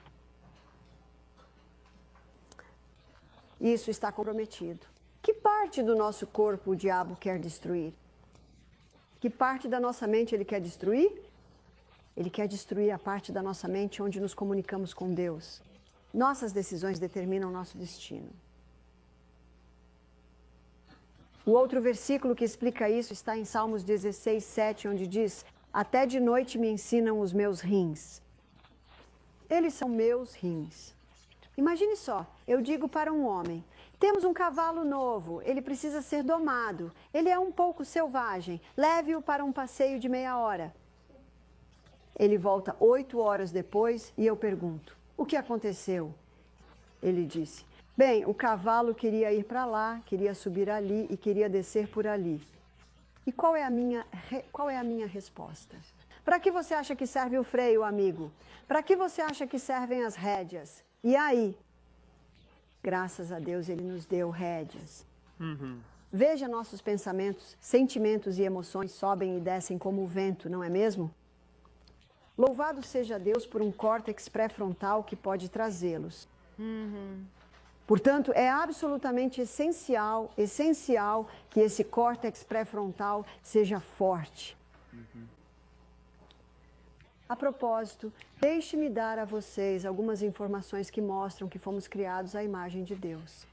Isso está comprometido. Que parte do nosso corpo o diabo quer destruir? Que parte da nossa mente ele quer destruir? Ele quer destruir a parte da nossa mente onde nos comunicamos com Deus. Nossas decisões determinam nosso destino. O outro versículo que explica isso está em Salmos 16, 7, onde diz: até de noite me ensinam os meus rins. Eles são meus rins. Imagine só, eu digo para um homem: temos um cavalo novo, ele precisa ser domado. Ele é um pouco selvagem, leve-o para um passeio de meia hora. Ele volta 8 horas depois e eu pergunto: o que aconteceu? Ele disse: bem, o cavalo queria ir para lá, queria subir ali e queria descer por ali. E qual é a minha resposta? Para que você acha que serve o freio, amigo? Para que você acha que servem as rédeas? E aí? Graças a Deus ele nos deu rédeas. Veja nossos pensamentos, sentimentos e emoções sobem e descem como o vento, não é mesmo? Louvado seja Deus por um córtex pré-frontal que pode trazê-los. Portanto, é absolutamente essencial que esse córtex pré-frontal seja forte. A propósito, deixe-me dar a vocês algumas informações que mostram que fomos criados à imagem de Deus.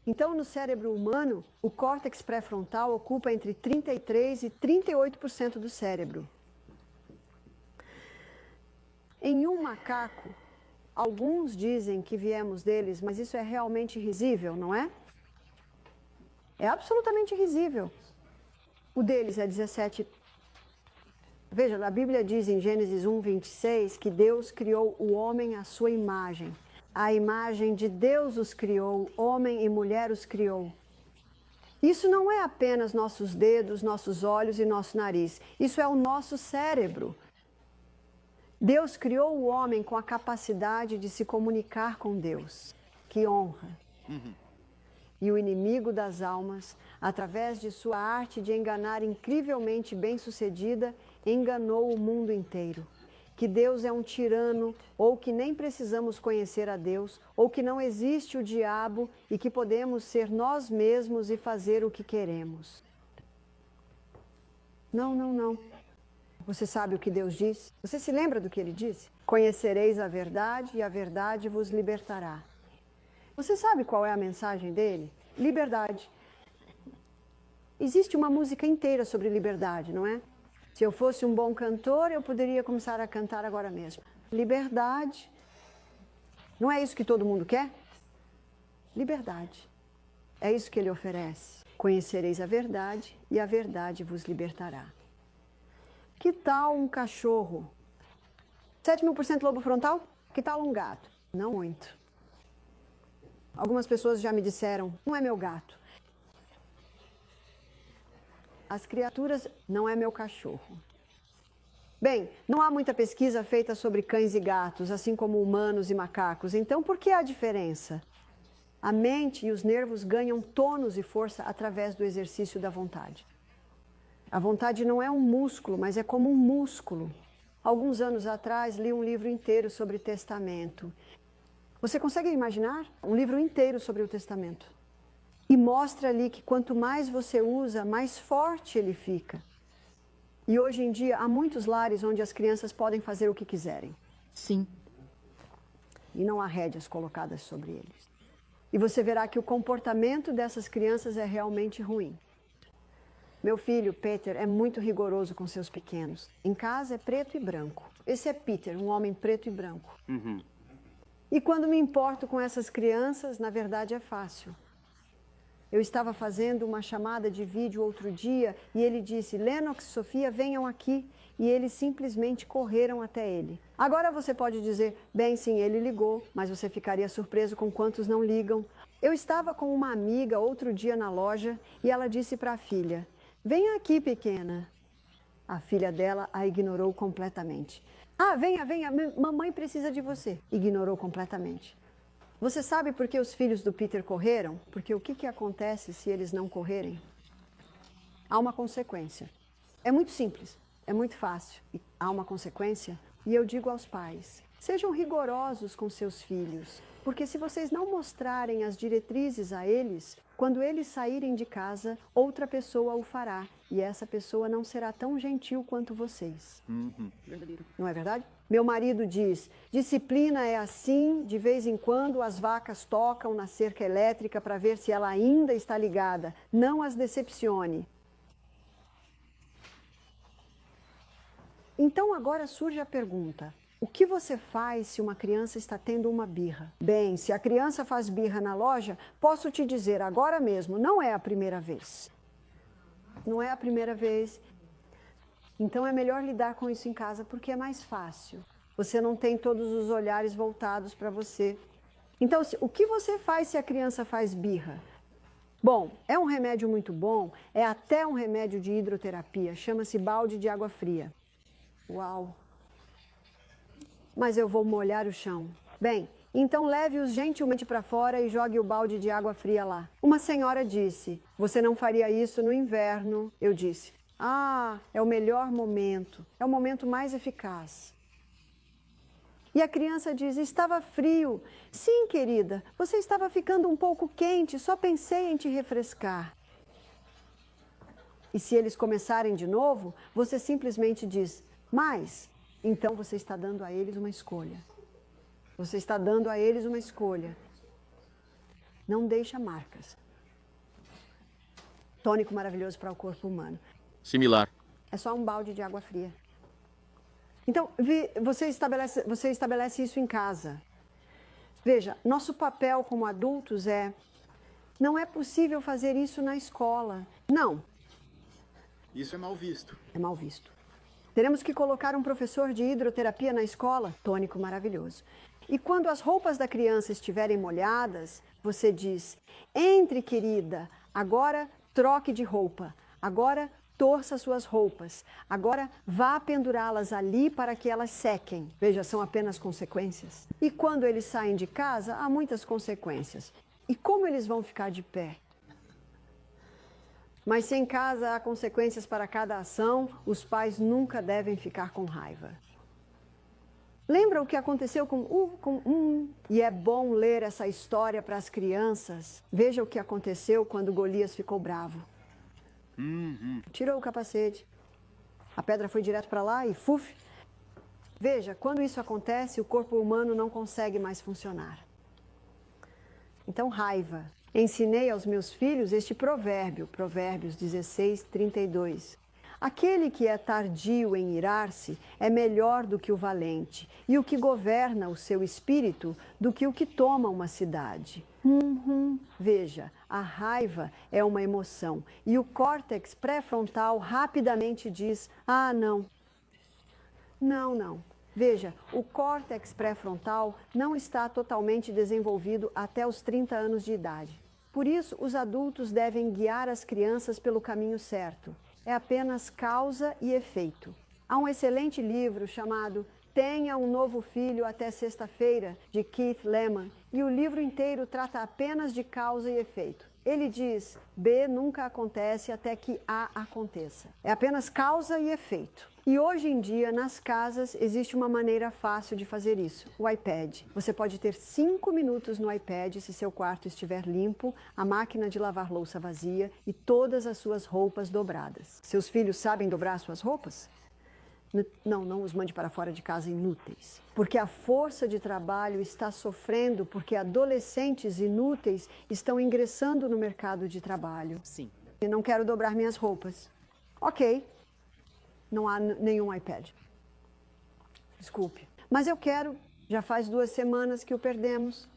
Então, no cérebro humano, o córtex pré-frontal ocupa entre 33% e 38% do cérebro. Em um macaco, alguns dizem que viemos deles, mas isso é realmente risível, não é? É absolutamente risível. O deles é 17. Veja, a Bíblia diz em Gênesis 1, 26, que Deus criou o homem à sua imagem. A imagem de Deus os criou, homem e mulher os criou. Isso não é apenas nossos dedos, nossos olhos e nosso nariz. Isso é o nosso cérebro. Deus criou o homem com a capacidade de se comunicar com Deus. Que honra! E o inimigo das almas, através de sua arte de enganar incrivelmente bem-sucedida, enganou o mundo inteiro. Que Deus é um tirano, ou que nem precisamos conhecer a Deus, ou que não existe o diabo e que podemos ser nós mesmos e fazer o que queremos. Não, não, não. Você sabe o que Deus disse? Você se lembra do que Ele disse? Conhecereis a verdade e a verdade vos libertará. Você sabe qual é a mensagem dele? Liberdade. Existe uma música inteira sobre liberdade, não é? Se eu fosse um bom cantor, eu poderia começar a cantar agora mesmo. Liberdade. Não é isso que todo mundo quer? Liberdade. É isso que Ele oferece. Conhecereis a verdade e a verdade vos libertará. Que tal um cachorro? 7.000% lobo frontal? Que tal um gato? Não muito. Algumas pessoas já me disseram, não é meu gato. As criaturas não é meu cachorro. Bem, não há muita pesquisa feita sobre cães e gatos, assim como humanos e macacos. Então, por que a diferença? A mente e os nervos ganham tônus e força através do exercício da vontade. A vontade não é um músculo, mas é como um músculo. Alguns anos atrás, li um livro inteiro sobre testamento. Você consegue imaginar? Um livro inteiro sobre o testamento. E mostra ali que quanto mais você usa, mais forte ele fica. E hoje em dia, há muitos lares onde as crianças podem fazer o que quiserem. Sim. E não há rédeas colocadas sobre eles. E você verá que o comportamento dessas crianças é realmente ruim. Meu filho, Peter, é muito rigoroso com seus pequenos. Em casa é preto e branco. Esse é Peter, um homem preto e branco. E quando me importo com essas crianças, na verdade é fácil. Eu estava fazendo uma chamada de vídeo outro dia e ele disse, Lennox e Sofia, venham aqui. E eles simplesmente correram até ele. Agora você pode dizer, bem, sim, ele ligou, mas você ficaria surpreso com quantos não ligam. Eu estava com uma amiga outro dia na loja e ela disse para a filha, venha aqui, pequena. A filha dela a ignorou completamente. Ah, venha, venha, mamãe precisa de você. Ignorou completamente. Você sabe por que os filhos do Peter correram? Porque o que acontece se eles não correrem? Há uma consequência. É muito simples, é muito fácil. E há uma consequência. E eu digo aos pais, sejam rigorosos com seus filhos. Porque se vocês não mostrarem as diretrizes a eles, quando eles saírem de casa, outra pessoa o fará. E essa pessoa não será tão gentil quanto vocês. Verdadeiro. Não é verdade? Meu marido diz, disciplina é assim, de vez em quando as vacas tocam na cerca elétrica para ver se ela ainda está ligada. Não as decepcione. Então agora surge a pergunta, o que você faz se uma criança está tendo uma birra? Bem, se a criança faz birra na loja, posso te dizer agora mesmo, não é a primeira vez. Não é a primeira vez. Então é melhor lidar com isso em casa porque é mais fácil. Você não tem todos os olhares voltados para você. Então, o que você faz se a criança faz birra? Bom, é um remédio muito bom, é até um remédio de hidroterapia, chama-se balde de água fria. Uau! Mas eu vou molhar o chão. Bem, então leve-os gentilmente para fora e jogue o balde de água fria lá. Uma senhora disse, você não faria isso no inverno? Eu disse, ah, é o melhor momento, é o momento mais eficaz. E a criança diz, estava frio. Sim, querida, você estava ficando um pouco quente, só pensei em te refrescar. E se eles começarem de novo, você simplesmente diz, mas, então você está dando a eles uma escolha. Você está dando a eles uma escolha. Não deixa marcas. Tônico maravilhoso para o corpo humano. Similar. É só um balde de água fria. Então, você estabelece isso em casa. Veja, nosso papel como adultos não é possível fazer isso na escola. Não. Isso é mal visto. É mal visto. Teremos que colocar um professor de hidroterapia na escola? Tônico maravilhoso. E quando as roupas da criança estiverem molhadas, você diz, entre, querida, agora troque de roupa, agora torça suas roupas, agora vá pendurá-las ali para que elas sequem. Veja, são apenas consequências. E quando eles saem de casa, há muitas consequências. E como eles vão ficar de pé? Mas se em casa há consequências para cada ação, os pais nunca devem ficar com raiva. Lembra o que aconteceu com E é bom ler essa história para as crianças. Veja o que aconteceu quando Golias ficou bravo. Tirou o capacete. A pedra foi direto para lá e fuf. Veja, quando isso acontece, o corpo humano não consegue mais funcionar. Então, raiva. Ensinei aos meus filhos este provérbio, Provérbios 16, 32. Aquele que é tardio em irar-se é melhor do que o valente, e o que governa o seu espírito do que o que toma uma cidade. Veja, a raiva é uma emoção, e o córtex pré-frontal rapidamente diz, ah, não. Não. Veja, o córtex pré-frontal não está totalmente desenvolvido até os 30 anos de idade. Por isso, os adultos devem guiar as crianças pelo caminho certo. É apenas causa e efeito. Há um excelente livro chamado Tenha um Novo Filho até sexta-feira, de Keith Lehman. E o livro inteiro trata apenas de causa e efeito. Ele diz, B nunca acontece até que A aconteça. É apenas causa e efeito. E hoje em dia, nas casas, existe uma maneira fácil de fazer isso, o iPad. Você pode ter 5 minutos no iPad se seu quarto estiver limpo, a máquina de lavar louça vazia e todas as suas roupas dobradas. Seus filhos sabem dobrar suas roupas? Não os mande para fora de casa inúteis. Porque a força de trabalho está sofrendo porque adolescentes inúteis estão ingressando no mercado de trabalho. Sim. E não quero dobrar minhas roupas. Ok. Não há nenhum iPad. Desculpe. Mas eu quero. Já faz 2 semanas que o perdemos.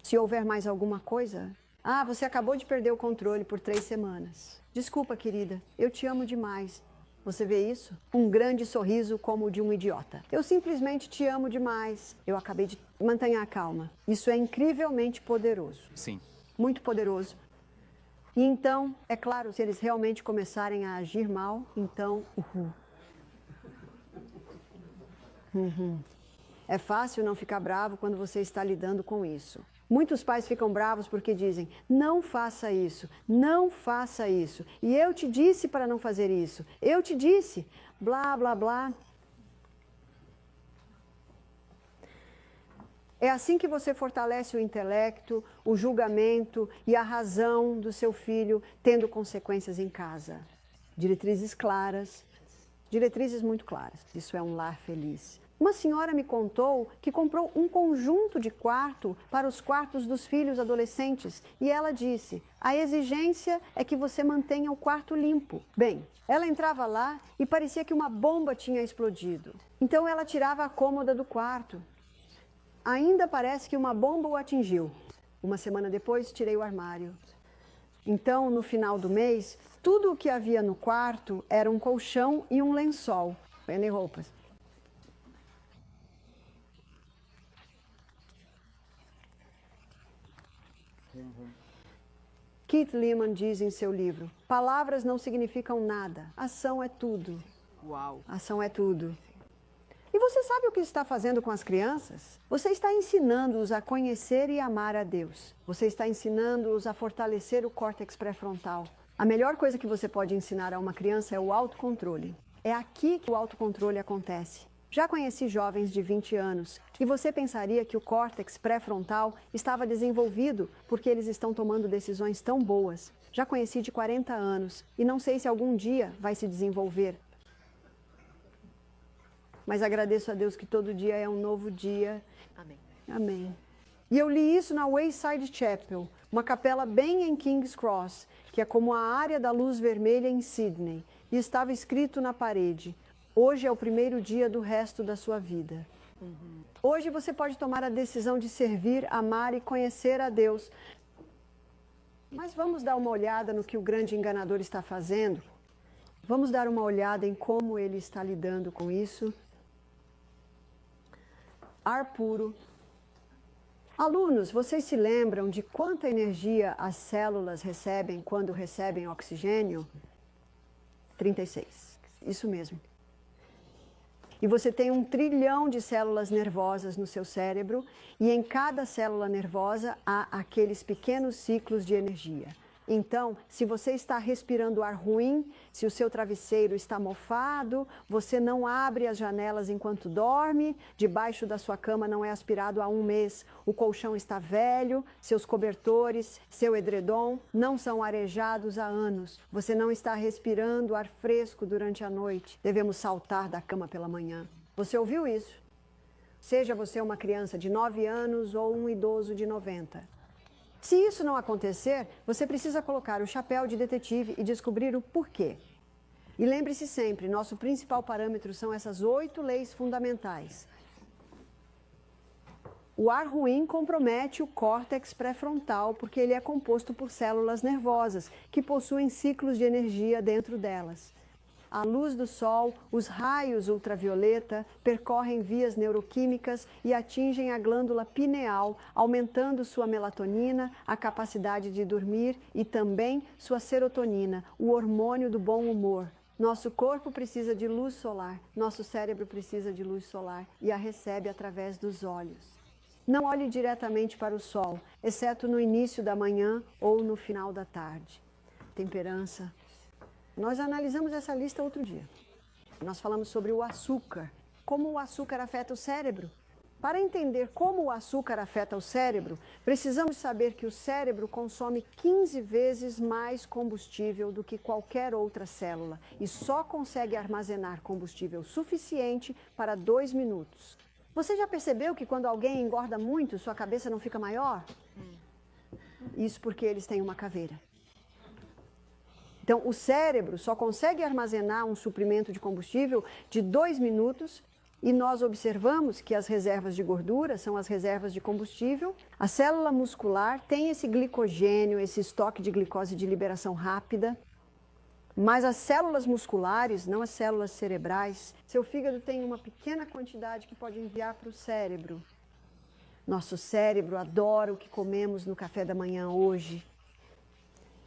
Se houver mais alguma coisa... Ah, você acabou de perder o controle por 3 semanas. Desculpa, querida. Eu te amo demais. Você vê isso? Um grande sorriso como o de um idiota. Eu simplesmente te amo demais. Eu acabei de... Mantenha a calma. Isso é incrivelmente poderoso. Sim. Muito poderoso. E então, é claro, se eles realmente começarem a agir mal, então... É fácil não ficar bravo quando você está lidando com isso. Muitos pais ficam bravos porque dizem, não faça isso, não faça isso. E eu te disse para não fazer isso. Eu te disse, blá, blá, blá. É assim que você fortalece o intelecto, o julgamento e a razão do seu filho, tendo consequências em casa. Diretrizes claras, diretrizes muito claras. Isso é um lar feliz. Uma senhora me contou que comprou um conjunto de quarto para os quartos dos filhos adolescentes e ela disse, a exigência é que você mantenha o quarto limpo. Bem, ela entrava lá e parecia que uma bomba tinha explodido. Então ela tirava a cômoda do quarto. Ainda parece que uma bomba o atingiu. Uma semana depois, tirei o armário. Então, no final do mês, tudo o que havia no quarto era um colchão e um lençol. Vendem roupas. Keith Lehman diz em seu livro, palavras não significam nada, ação é tudo. Uau. Ação é tudo. E você sabe o que está fazendo com as crianças? Você está ensinando-os a conhecer e amar a Deus. Você está ensinando-os a fortalecer o córtex pré-frontal. A melhor coisa que você pode ensinar a uma criança é o autocontrole. É aqui que o autocontrole acontece. Já conheci jovens de 20 anos e você pensaria que o córtex pré-frontal estava desenvolvido porque eles estão tomando decisões tão boas. Já conheci de 40 anos e não sei se algum dia vai se desenvolver. Mas agradeço a Deus que todo dia é um novo dia. Amém. Amém. E eu li isso na Wayside Chapel, uma capela bem em King's Cross, que é como a área da luz vermelha em Sydney. E estava escrito na parede, hoje é o primeiro dia do resto da sua vida. Hoje você pode tomar a decisão de servir, amar e conhecer a Deus. Mas vamos dar uma olhada no que o grande enganador está fazendo? Vamos dar uma olhada em como ele está lidando com isso? Ar puro. Alunos, vocês se lembram de quanta energia as células recebem quando recebem oxigênio? 36. Isso mesmo. E você tem 1 trilhão de células nervosas no seu cérebro e em cada célula nervosa há aqueles pequenos ciclos de energia. Então, se você está respirando ar ruim, se o seu travesseiro está mofado, você não abre as janelas enquanto dorme, debaixo da sua cama não é aspirado há 1 mês, o colchão está velho, seus cobertores, seu edredom não são arejados há anos, você não está respirando ar fresco durante a noite, devemos saltar da cama pela manhã. Você ouviu isso? Seja você uma criança de 9 anos ou um idoso de 90. Se isso não acontecer, você precisa colocar o chapéu de detetive e descobrir o porquê. E lembre-se sempre, nosso principal parâmetro são essas 8 leis fundamentais. O ar ruim compromete o córtex pré-frontal porque ele é composto por células nervosas que possuem ciclos de energia dentro delas. A luz do sol, os raios ultravioleta percorrem vias neuroquímicas e atingem a glândula pineal, aumentando sua melatonina, a capacidade de dormir e também sua serotonina, o hormônio do bom humor. Nosso corpo precisa de luz solar, nosso cérebro precisa de luz solar e a recebe através dos olhos. Não olhe diretamente para o sol, exceto no início da manhã ou no final da tarde. Temperança. Nós analisamos essa lista outro dia. Nós falamos sobre o açúcar, como o açúcar afeta o cérebro. Para entender como o açúcar afeta o cérebro, precisamos saber que o cérebro consome 15 vezes mais combustível do que qualquer outra célula e só consegue armazenar combustível suficiente para 2 minutos. Você já percebeu que quando alguém engorda muito, sua cabeça não fica maior? Isso porque eles têm uma caveira. Então, o cérebro só consegue armazenar um suprimento de combustível de 2 minutos e nós observamos que as reservas de gordura são as reservas de combustível. A célula muscular tem esse glicogênio, esse estoque de glicose de liberação rápida. Mas as células musculares, não as células cerebrais, seu fígado tem uma pequena quantidade que pode enviar para o cérebro. Nosso cérebro adora o que comemos no café da manhã hoje.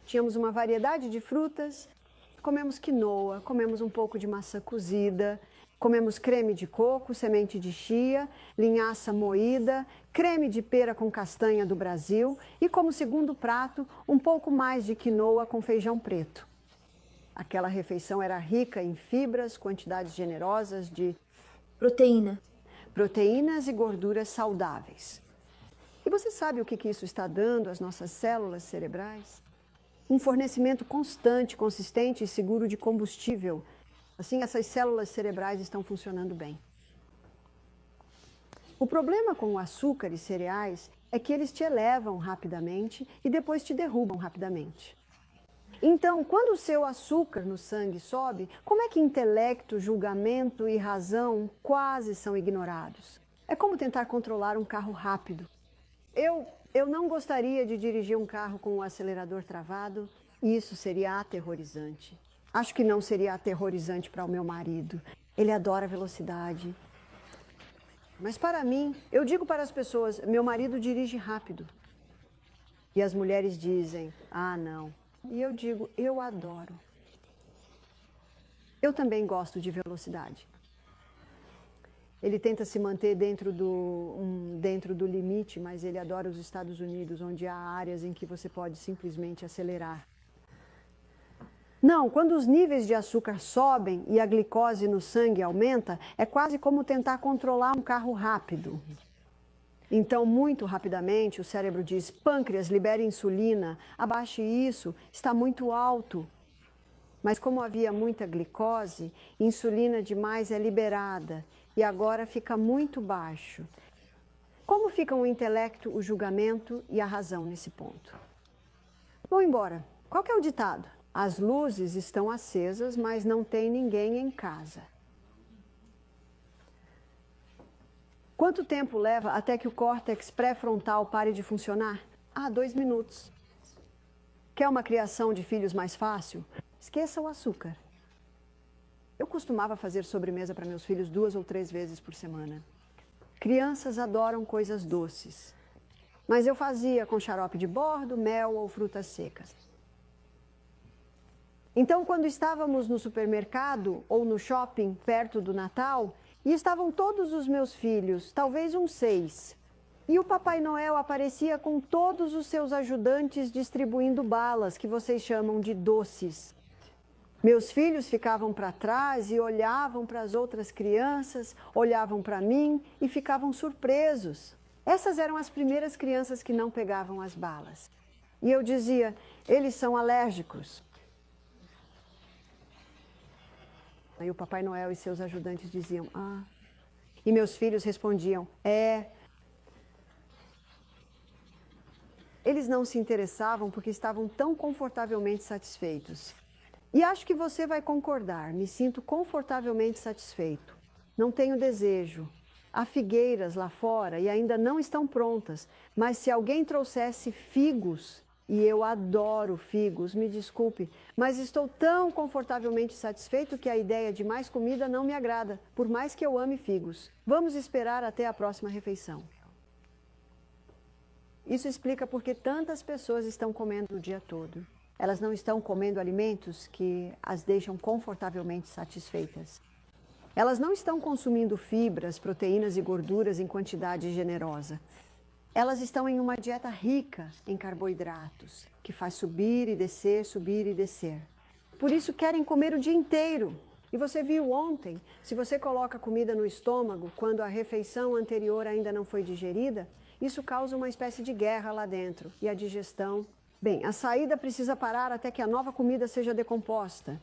Tínhamos uma variedade de frutas, comemos quinoa, comemos um pouco de maçã cozida, comemos creme de coco, semente de chia, linhaça moída, creme de pera com castanha do Brasil e, como segundo prato, um pouco mais de quinoa com feijão preto. Aquela refeição era rica em fibras, quantidades generosas de proteínas e gorduras saudáveis. E você sabe o que isso está dando às nossas células cerebrais? Um fornecimento constante, consistente e seguro de combustível. Assim, essas células cerebrais estão funcionando bem. O problema com o açúcar e cereais é que eles te elevam rapidamente e depois te derrubam rapidamente. Então, quando o seu açúcar no sangue sobe, como é que intelecto, julgamento e razão quase são ignorados? É como tentar controlar um carro rápido. Eu não gostaria de dirigir um carro com o acelerador travado, e isso seria aterrorizante. Acho que não seria aterrorizante para o meu marido. Ele adora velocidade. Mas para mim, eu digo para as pessoas, meu marido dirige rápido. E as mulheres dizem, ah, não. E eu digo, eu adoro. Eu também gosto de velocidade. Ele tenta se manter dentro do limite, mas ele adora os Estados Unidos, onde há áreas em que você pode simplesmente acelerar. Não, quando os níveis de açúcar sobem e a glicose no sangue aumenta, é quase como tentar controlar um carro rápido. Então, muito rapidamente, o cérebro diz, pâncreas, libere insulina, abaixe isso, está muito alto. Mas como havia muita glicose, insulina demais é liberada e agora fica muito baixo. Como ficam o intelecto, o julgamento e a razão nesse ponto? Vou embora. Qual que é o ditado? As luzes estão acesas, mas não tem ninguém em casa. Quanto tempo leva até que o córtex pré-frontal pare de funcionar? 2 minutos. Quer uma criação de filhos mais fácil? Esqueça o açúcar. Eu costumava fazer sobremesa para meus filhos 2 ou 3 vezes por semana. Crianças adoram coisas doces. Mas eu fazia com xarope de bordo, mel ou frutas secas. Então, quando estávamos no supermercado ou no shopping perto do Natal, e estavam todos os meus filhos, talvez uns 6, e o Papai Noel aparecia com todos os seus ajudantes distribuindo balas, que vocês chamam de doces. Meus filhos ficavam para trás e olhavam para as outras crianças, olhavam para mim e ficavam surpresos. Essas eram as primeiras crianças que não pegavam as balas. E eu dizia, eles são alérgicos. Aí o Papai Noel e seus ajudantes diziam, E meus filhos respondiam, Eles não se interessavam porque estavam tão confortavelmente satisfeitos. E acho que você vai concordar, me sinto confortavelmente satisfeito. Não tenho desejo. Há figueiras lá fora e ainda não estão prontas, mas se alguém trouxesse figos, e eu adoro figos, me desculpe, mas estou tão confortavelmente satisfeito que a ideia de mais comida não me agrada, por mais que eu ame figos. Vamos esperar até a próxima refeição. Isso explica por que tantas pessoas estão comendo o dia todo. Elas não estão comendo alimentos que as deixam confortavelmente satisfeitas. Elas não estão consumindo fibras, proteínas e gorduras em quantidade generosa. Elas estão em uma dieta rica em carboidratos, que faz subir e descer, subir e descer. Por isso querem comer o dia inteiro. E você viu ontem, se você coloca comida no estômago quando a refeição anterior ainda não foi digerida, isso causa uma espécie de guerra lá dentro. E a digestão... Bem, a saída precisa parar até que a nova comida seja decomposta.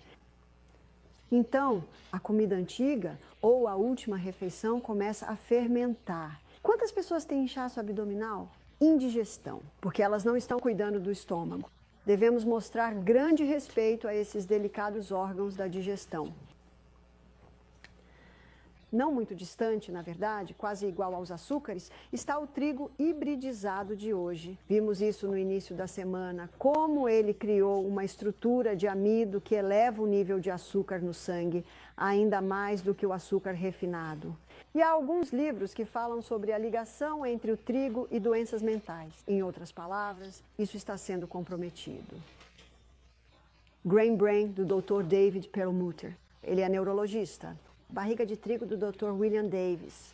Então, a comida antiga ou a última refeição começa a fermentar. Quantas pessoas têm inchaço abdominal? Indigestão, porque elas não estão cuidando do estômago. Devemos mostrar grande respeito a esses delicados órgãos da digestão. Não muito distante, na verdade, quase igual aos açúcares, está o trigo hibridizado de hoje. Vimos isso no início da semana, como ele criou uma estrutura de amido que eleva o nível de açúcar no sangue, ainda mais do que o açúcar refinado. E há alguns livros que falam sobre a ligação entre o trigo e doenças mentais. Em outras palavras, isso está sendo comprometido. Grain Brain, do Dr. David Perlmutter. Ele é neurologista. Barriga de Trigo, do Dr. William Davis.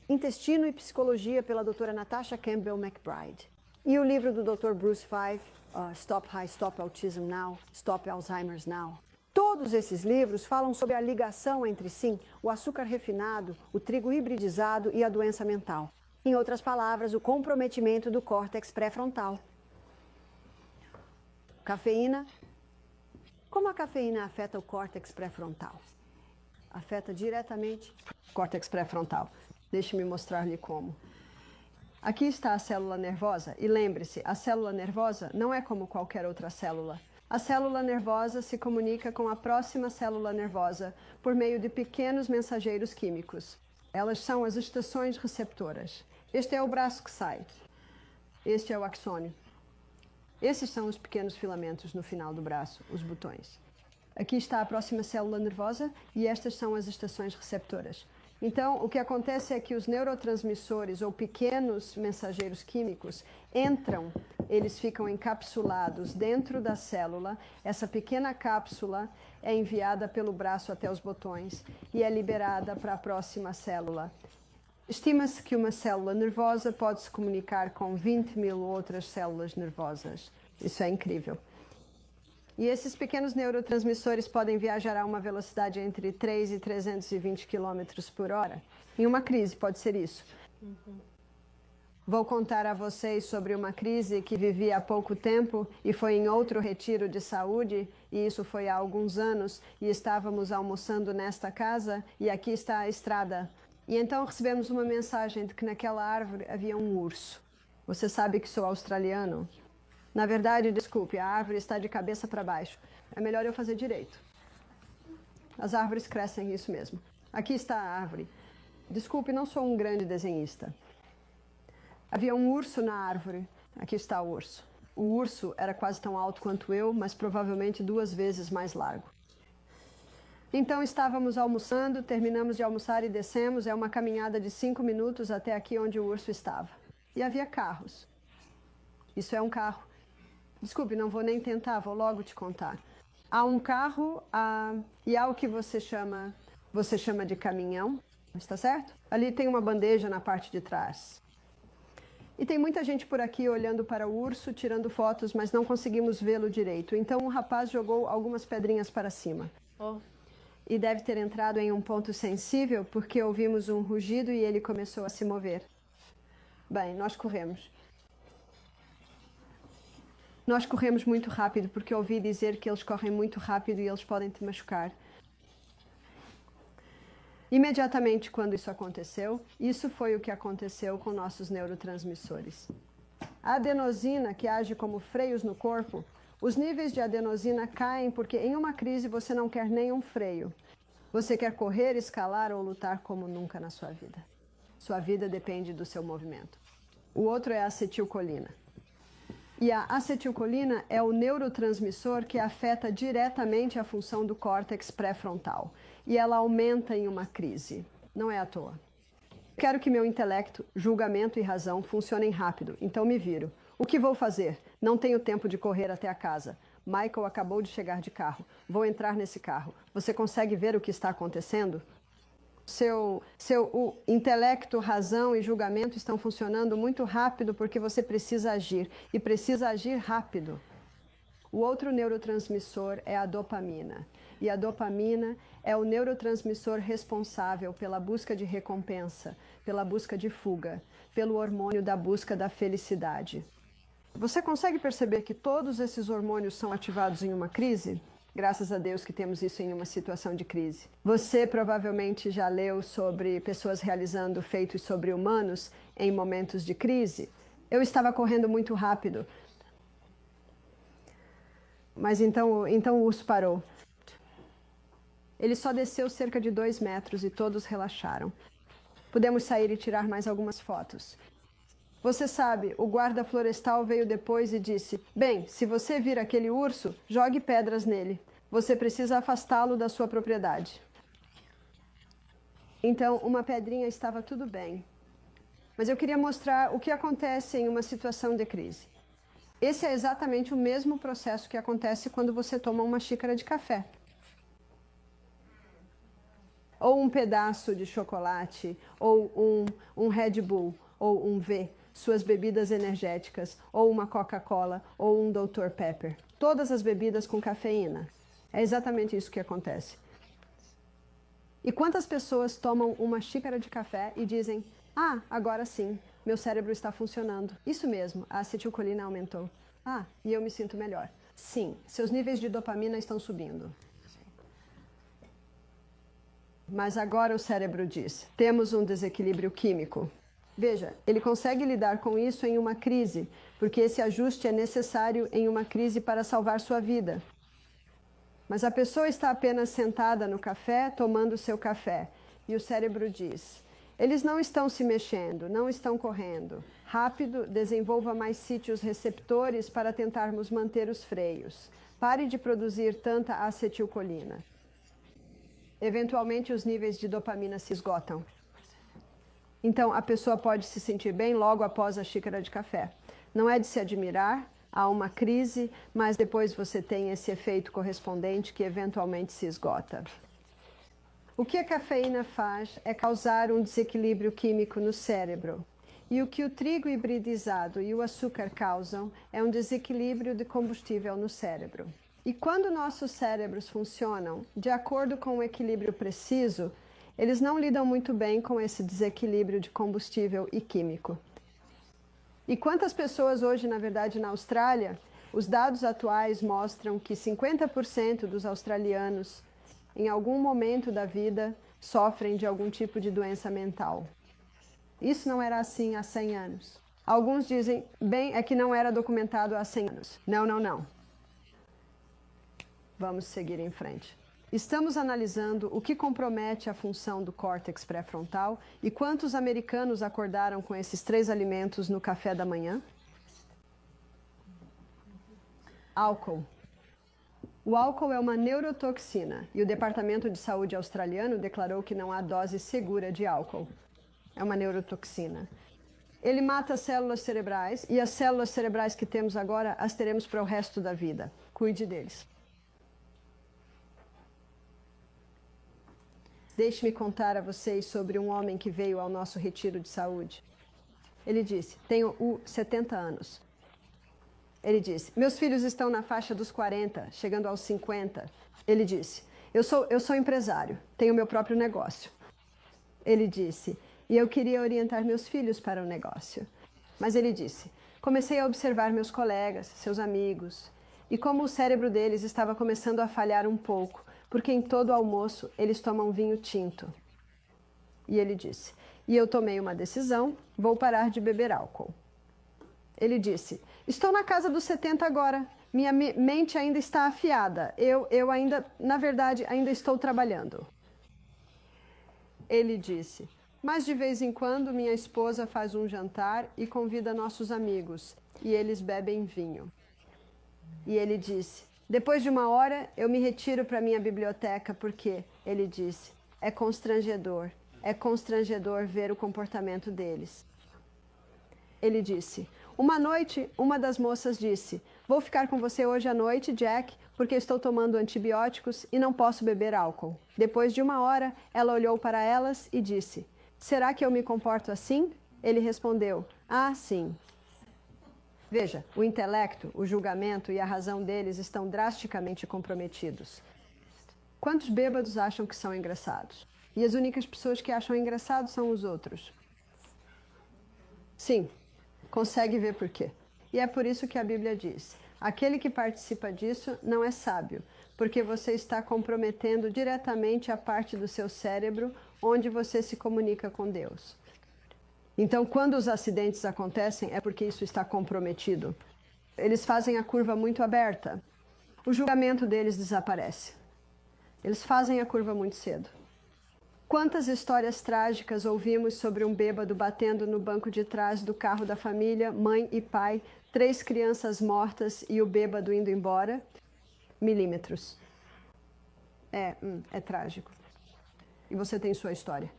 Intestino e Psicologia, pela doutora Natasha Campbell McBride. E o livro do Dr. Bruce Five, Stop High, Stop Autism Now, Stop Alzheimer's Now. Todos esses livros falam sobre a ligação entre, sim, o açúcar refinado, o trigo hibridizado e a doença mental. Em outras palavras, o comprometimento do córtex pré-frontal. Cafeína. Como a cafeína afeta o córtex pré-frontal? Afeta diretamente o córtex pré-frontal. Deixe-me mostrar-lhe como. Aqui está a célula nervosa e lembre-se, a célula nervosa não é como qualquer outra célula. A célula nervosa se comunica com a próxima célula nervosa por meio de pequenos mensageiros químicos. Elas são as estações receptoras. Este é o braço que sai. Este é o axônio. Esses são os pequenos filamentos no final do braço, os botões. Aqui está a próxima célula nervosa e estas são as estações receptoras. Então, o que acontece é que os neurotransmissores ou pequenos mensageiros químicos entram, eles ficam encapsulados dentro da célula. Essa pequena cápsula é enviada pelo braço até os botões e é liberada para a próxima célula. Estima-se que uma célula nervosa pode se comunicar com 20.000 outras células nervosas. Isso é incrível. E esses pequenos neurotransmissores podem viajar a uma velocidade entre 3 e 320 km por hora. Em uma crise pode ser isso. Vou contar a vocês sobre uma crise que vivi há pouco tempo e foi em outro retiro de saúde, e isso foi há alguns anos, e estávamos almoçando nesta casa, e aqui está a estrada. E então recebemos uma mensagem de que naquela árvore havia um urso. Você sabe que sou australiano? Na verdade, desculpe, a árvore está de cabeça para baixo. É melhor eu fazer direito. As árvores crescem isso mesmo. Aqui está a árvore. Desculpe, não sou um grande desenhista. Havia um urso na árvore. Aqui está o urso. O urso era quase tão alto quanto eu, mas provavelmente 2 vezes mais largo. Então estávamos almoçando, terminamos de almoçar e descemos. É uma caminhada de 5 minutos até aqui onde o urso estava. E havia carros. Isso é um carro. Desculpe, não vou nem tentar, vou logo te contar. Há um carro e há o que você chama de caminhão, está certo? Ali tem uma bandeja na parte de trás. E tem muita gente por aqui olhando para o urso, tirando fotos, mas não conseguimos vê-lo direito. Então um rapaz jogou algumas pedrinhas para cima. E deve ter entrado em um ponto sensível, porque ouvimos um rugido e ele começou a se mover. Bem, nós corremos. Nós corremos muito rápido, porque ouvi dizer que eles correm muito rápido e eles podem te machucar. Imediatamente quando isso aconteceu, isso foi o que aconteceu com nossos neurotransmissores. A adenosina, que age como freios no corpo, os níveis de adenosina caem porque em uma crise você não quer nenhum freio. Você quer correr, escalar ou lutar como nunca na sua vida. Sua vida depende do seu movimento. O outro é a acetilcolina. E a acetilcolina é o neurotransmissor que afeta diretamente a função do córtex pré-frontal. E ela aumenta em uma crise. Não é à toa. Quero que meu intelecto, julgamento e razão funcionem rápido, então me viro. O que vou fazer? Não tenho tempo de correr até a casa. Michael acabou de chegar de carro. Vou entrar nesse carro. Você consegue ver o que está acontecendo? O intelecto, razão e julgamento estão funcionando muito rápido porque você precisa agir. E precisa agir rápido. O outro neurotransmissor é a dopamina. E a dopamina é o neurotransmissor responsável pela busca de recompensa, pela busca de fuga, pelo hormônio da busca da felicidade. Você consegue perceber que todos esses hormônios são ativados em uma crise? Graças a Deus que temos isso em uma situação de crise. Você provavelmente já leu sobre pessoas realizando feitos sobre-humanos em momentos de crise. Eu estava correndo muito rápido. Mas então o urso parou. Ele só desceu cerca de 2 metros e todos relaxaram. Pudemos sair e tirar mais algumas fotos. Você sabe, o guarda florestal veio depois e disse: bem, se você vir aquele urso, jogue pedras nele. Você precisa afastá-lo da sua propriedade. Então, uma pedrinha estava tudo bem. Mas eu queria mostrar o que acontece em uma situação de crise. Esse é exatamente o mesmo processo que acontece quando você toma uma xícara de café. Ou um pedaço de chocolate, ou um Red Bull, ou um V, suas bebidas energéticas, ou uma Coca-Cola, ou um Dr. Pepper. Todas as bebidas com cafeína. É exatamente isso que acontece. E quantas pessoas tomam uma xícara de café e dizem: ah, agora sim, meu cérebro está funcionando. Isso mesmo, a acetilcolina aumentou. Ah, e eu me sinto melhor. Sim, seus níveis de dopamina estão subindo. Mas agora o cérebro diz: temos um desequilíbrio químico. Veja, ele consegue lidar com isso em uma crise, porque esse ajuste é necessário em uma crise para salvar sua vida. Mas a pessoa está apenas sentada no café, tomando seu café, e o cérebro diz: eles não estão se mexendo, não estão correndo. Rápido, desenvolva mais sítios receptores para tentarmos manter os freios. Pare de produzir tanta acetilcolina. Eventualmente, os níveis de dopamina se esgotam. Então, a pessoa pode se sentir bem logo após a xícara de café. Não é de se admirar, há uma crise, mas depois você tem esse efeito correspondente que eventualmente se esgota. O que a cafeína faz é causar um desequilíbrio químico no cérebro. E o que o trigo hibridizado e o açúcar causam é um desequilíbrio de combustível no cérebro. E quando nossos cérebros funcionam de acordo com um equilíbrio preciso, eles não lidam muito bem com esse desequilíbrio de combustível e químico. E quantas pessoas hoje, na verdade, na Austrália, os dados atuais mostram que 50% dos australianos, em algum momento da vida, sofrem de algum tipo de doença mental. Isso não era assim há 100 anos. Alguns dizem, bem, é que não era documentado há 100 anos. Não. Vamos seguir em frente. Estamos analisando o que compromete a função do córtex pré-frontal e quantos americanos acordaram com esses 3 alimentos no café da manhã? Álcool. O álcool é uma neurotoxina e o Departamento de Saúde australiano declarou que não há dose segura de álcool. É uma neurotoxina. Ele mata as células cerebrais e as células cerebrais que temos agora as teremos para o resto da vida. Cuide deles. Deixe-me contar a vocês sobre um homem que veio ao nosso retiro de saúde. Ele disse: tenho 70 anos. Ele disse: meus filhos estão na faixa dos 40, chegando aos 50. Ele disse: eu sou empresário, tenho meu próprio negócio. Ele disse: e eu queria orientar meus filhos para o negócio. Mas ele disse: comecei a observar meus colegas, seus amigos, e como o cérebro deles estava começando a falhar um pouco, porque em todo almoço eles tomam vinho tinto. E ele disse: e eu tomei uma decisão, vou parar de beber álcool. Ele disse: estou na casa dos 70 agora, minha mente ainda está afiada, eu ainda, na verdade, ainda estou trabalhando. Ele disse: mas de vez em quando minha esposa faz um jantar e convida nossos amigos, e eles bebem vinho. E ele disse: depois de 1 hora, eu me retiro para minha biblioteca porque, ele disse, é constrangedor ver o comportamento deles. Ele disse: Uma noite, uma das moças disse: "Vou ficar com você hoje à noite, Jack, porque estou tomando antibióticos e não posso beber álcool." Depois de 1 hora, ela olhou para elas e disse: "Será que eu me comporto assim?" Ele respondeu: "Ah, sim." Veja, o intelecto, o julgamento e a razão deles estão drasticamente comprometidos. Quantos bêbados acham que são engraçados? E as únicas pessoas que acham engraçado são os outros. Sim, consegue ver por quê. E é por isso que a Bíblia diz: aquele que participa disso não é sábio, porque você está comprometendo diretamente a parte do seu cérebro onde você se comunica com Deus. Então, quando os acidentes acontecem, é porque isso está comprometido. Eles fazem a curva muito aberta. O julgamento deles desaparece. Eles fazem a curva muito cedo. Quantas histórias trágicas ouvimos sobre um bêbado batendo no banco de trás do carro da família, mãe e pai, 3 crianças mortas e o bêbado indo embora? Milímetros. É trágico. E você tem sua história.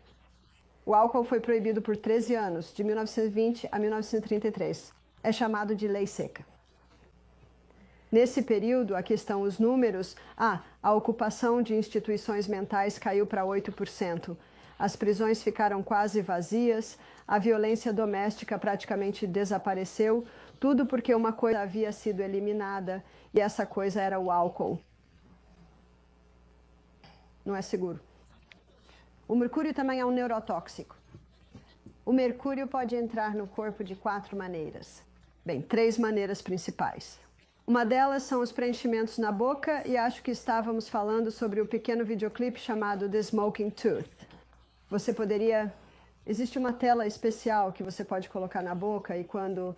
O álcool foi proibido por 13 anos, de 1920 a 1933. É chamado de lei seca. Nesse período, aqui estão os números. A ocupação de instituições mentais caiu para 8%. As prisões ficaram quase vazias. A violência doméstica praticamente desapareceu. Tudo porque uma coisa havia sido eliminada e essa coisa era o álcool. Não é seguro. O mercúrio também é um neurotóxico. O mercúrio pode entrar no corpo de 4 maneiras. Bem, 3 maneiras principais. Uma delas são os preenchimentos na boca, e acho que estávamos falando sobre o pequeno videoclipe chamado The Smoking Tooth. Você poderia... Existe uma tela especial que você pode colocar na boca e quando...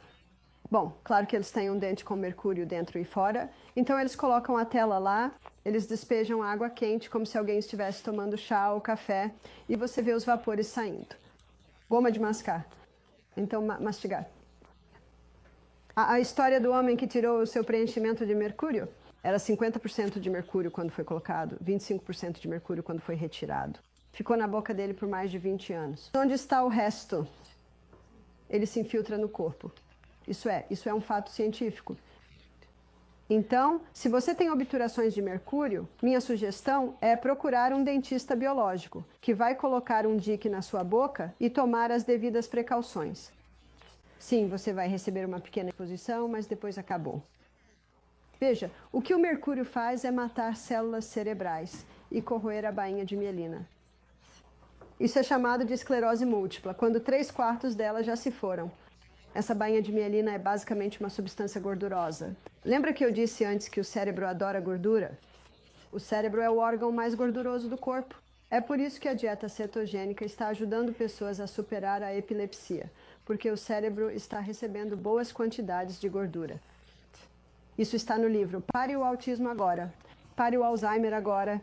Bom, claro que eles têm um dente com mercúrio dentro e fora, então eles colocam a tela lá, eles despejam água quente como se alguém estivesse tomando chá ou café e você vê os vapores saindo. Goma de mascar. Então, mastigar. A história do homem que tirou o seu preenchimento de mercúrio era 50% de mercúrio quando foi colocado, 25% de mercúrio quando foi retirado. Ficou na boca dele por mais de 20 anos. Onde está o resto? Ele se infiltra no corpo. Isso é um fato científico. Então, se você tem obturações de mercúrio, minha sugestão é procurar um dentista biológico, que vai colocar um dique na sua boca e tomar as devidas precauções. Sim, você vai receber uma pequena exposição, mas depois acabou. Veja, o que o mercúrio faz é matar células cerebrais e corroer a bainha de mielina. Isso é chamado de esclerose múltipla, quando 3/4 dela já se foram. Essa bainha de mielina é basicamente uma substância gordurosa. Lembra que eu disse antes que o cérebro adora gordura? O cérebro é o órgão mais gorduroso do corpo. É por isso que a dieta cetogênica está ajudando pessoas a superar a epilepsia, porque o cérebro está recebendo boas quantidades de gordura. Isso está no livro Pare o Autismo Agora, Pare o Alzheimer Agora.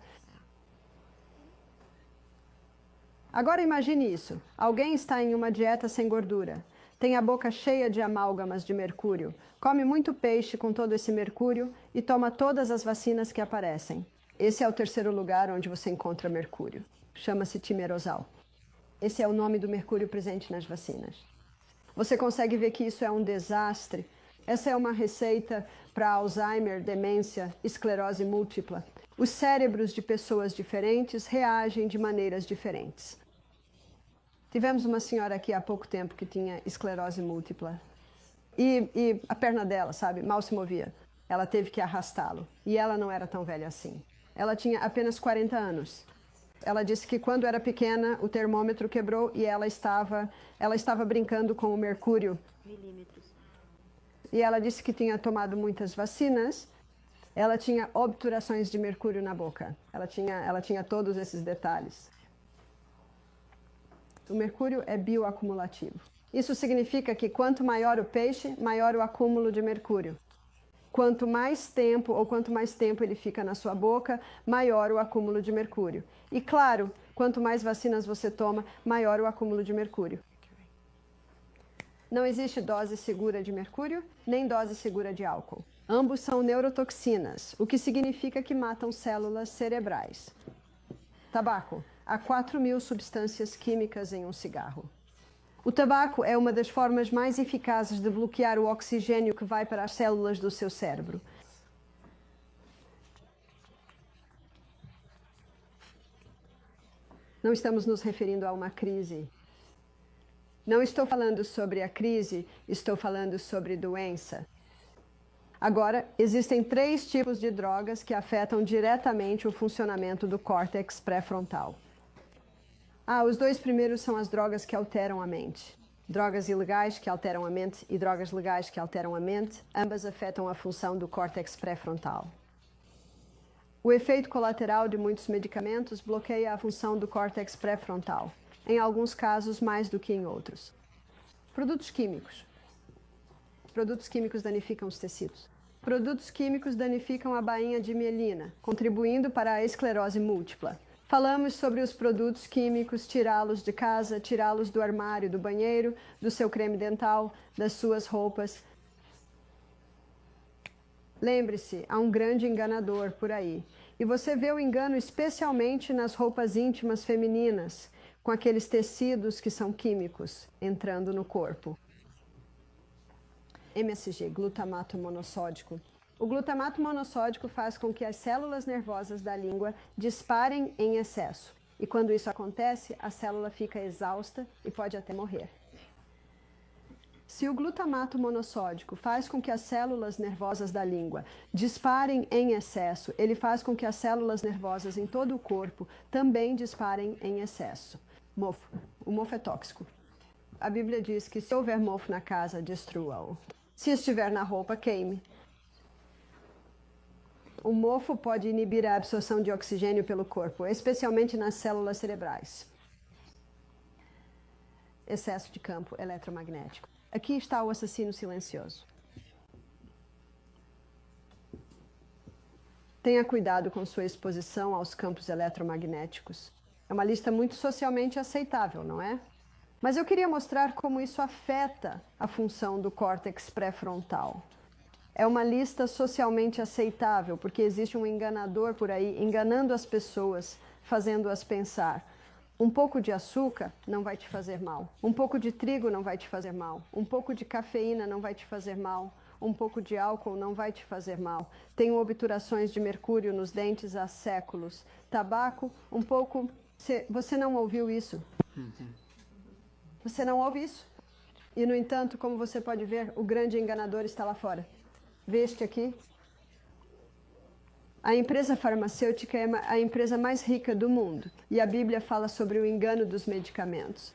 Agora imagine isso. Alguém está em uma dieta sem gordura. Tem a boca cheia de amálgamas de mercúrio, come muito peixe com todo esse mercúrio e toma todas as vacinas que aparecem. Esse é o 3º lugar onde você encontra mercúrio. Chama-se timerosal. Esse é o nome do mercúrio presente nas vacinas. Você consegue ver que isso é um desastre? Essa é uma receita para Alzheimer, demência, esclerose múltipla. Os cérebros de pessoas diferentes reagem de maneiras diferentes. Tivemos uma senhora aqui há pouco tempo que tinha esclerose múltipla. E a perna dela, sabe, mal se movia. Ela teve que arrastá-lo. E ela não era tão velha assim. Ela tinha apenas 40 anos. Ela disse que quando era pequena, o termômetro quebrou e ela estava brincando com o mercúrio. Milímetros. E ela disse que tinha tomado muitas vacinas. Ela tinha obturações de mercúrio na boca. Ela tinha todos esses detalhes. O mercúrio é bioacumulativo. Isso significa que quanto maior o peixe, maior o acúmulo de mercúrio. Quanto mais tempo ele fica na sua boca, maior o acúmulo de mercúrio. E claro, quanto mais vacinas você toma, maior o acúmulo de mercúrio. Não existe dose segura de mercúrio, nem dose segura de álcool. Ambos são neurotoxinas, o que significa que matam células cerebrais. Tabaco. Há 4.000 substâncias químicas em um cigarro. O tabaco é uma das formas mais eficazes de bloquear o oxigênio que vai para as células do seu cérebro. Não estamos nos referindo a uma crise. Não estou falando sobre a crise, estou falando sobre doença. Agora, existem 3 tipos de drogas que afetam diretamente o funcionamento do córtex pré-frontal. Os 2 primeiros são as drogas que alteram a mente. Drogas ilegais que alteram a mente e drogas legais que alteram a mente, ambas afetam a função do córtex pré-frontal. O efeito colateral de muitos medicamentos bloqueia a função do córtex pré-frontal, em alguns casos mais do que em outros. Produtos químicos. Produtos químicos danificam os tecidos. Produtos químicos danificam a bainha de mielina, contribuindo para a esclerose múltipla. Falamos sobre os produtos químicos, tirá-los de casa, tirá-los do armário, do banheiro, do seu creme dental, das suas roupas. Lembre-se, há um grande enganador por aí. E você vê o engano especialmente nas roupas íntimas femininas, com aqueles tecidos que são químicos entrando no corpo. MSG, glutamato monossódico. O glutamato monossódico faz com que as células nervosas da língua disparem em excesso. E quando isso acontece, a célula fica exausta e pode até morrer. Se o glutamato monossódico faz com que as células nervosas da língua disparem em excesso, ele faz com que as células nervosas em todo o corpo também disparem em excesso. Mofo. O mofo é tóxico. A Bíblia diz que se houver mofo na casa, destrua-o. Se estiver na roupa, queime. O mofo pode inibir a absorção de oxigênio pelo corpo, especialmente nas células cerebrais. Excesso de campo eletromagnético. Aqui está o assassino silencioso. Tenha cuidado com sua exposição aos campos eletromagnéticos. É uma lista muito socialmente aceitável, não é? Mas eu queria mostrar como isso afeta a função do córtex pré-frontal. É uma lista socialmente aceitável, porque existe um enganador por aí, enganando as pessoas, fazendo-as pensar. Um pouco de açúcar não vai te fazer mal. Um pouco de trigo não vai te fazer mal. Um pouco de cafeína não vai te fazer mal. Um pouco de álcool não vai te fazer mal. Tenho obturações de mercúrio nos dentes há séculos. Tabaco, um pouco... Você não ouviu isso? Você não ouve isso? E, no entanto, como você pode ver, o grande enganador está lá fora. Vê este aqui? A empresa farmacêutica é a empresa mais rica do mundo. E a Bíblia fala sobre o engano dos medicamentos.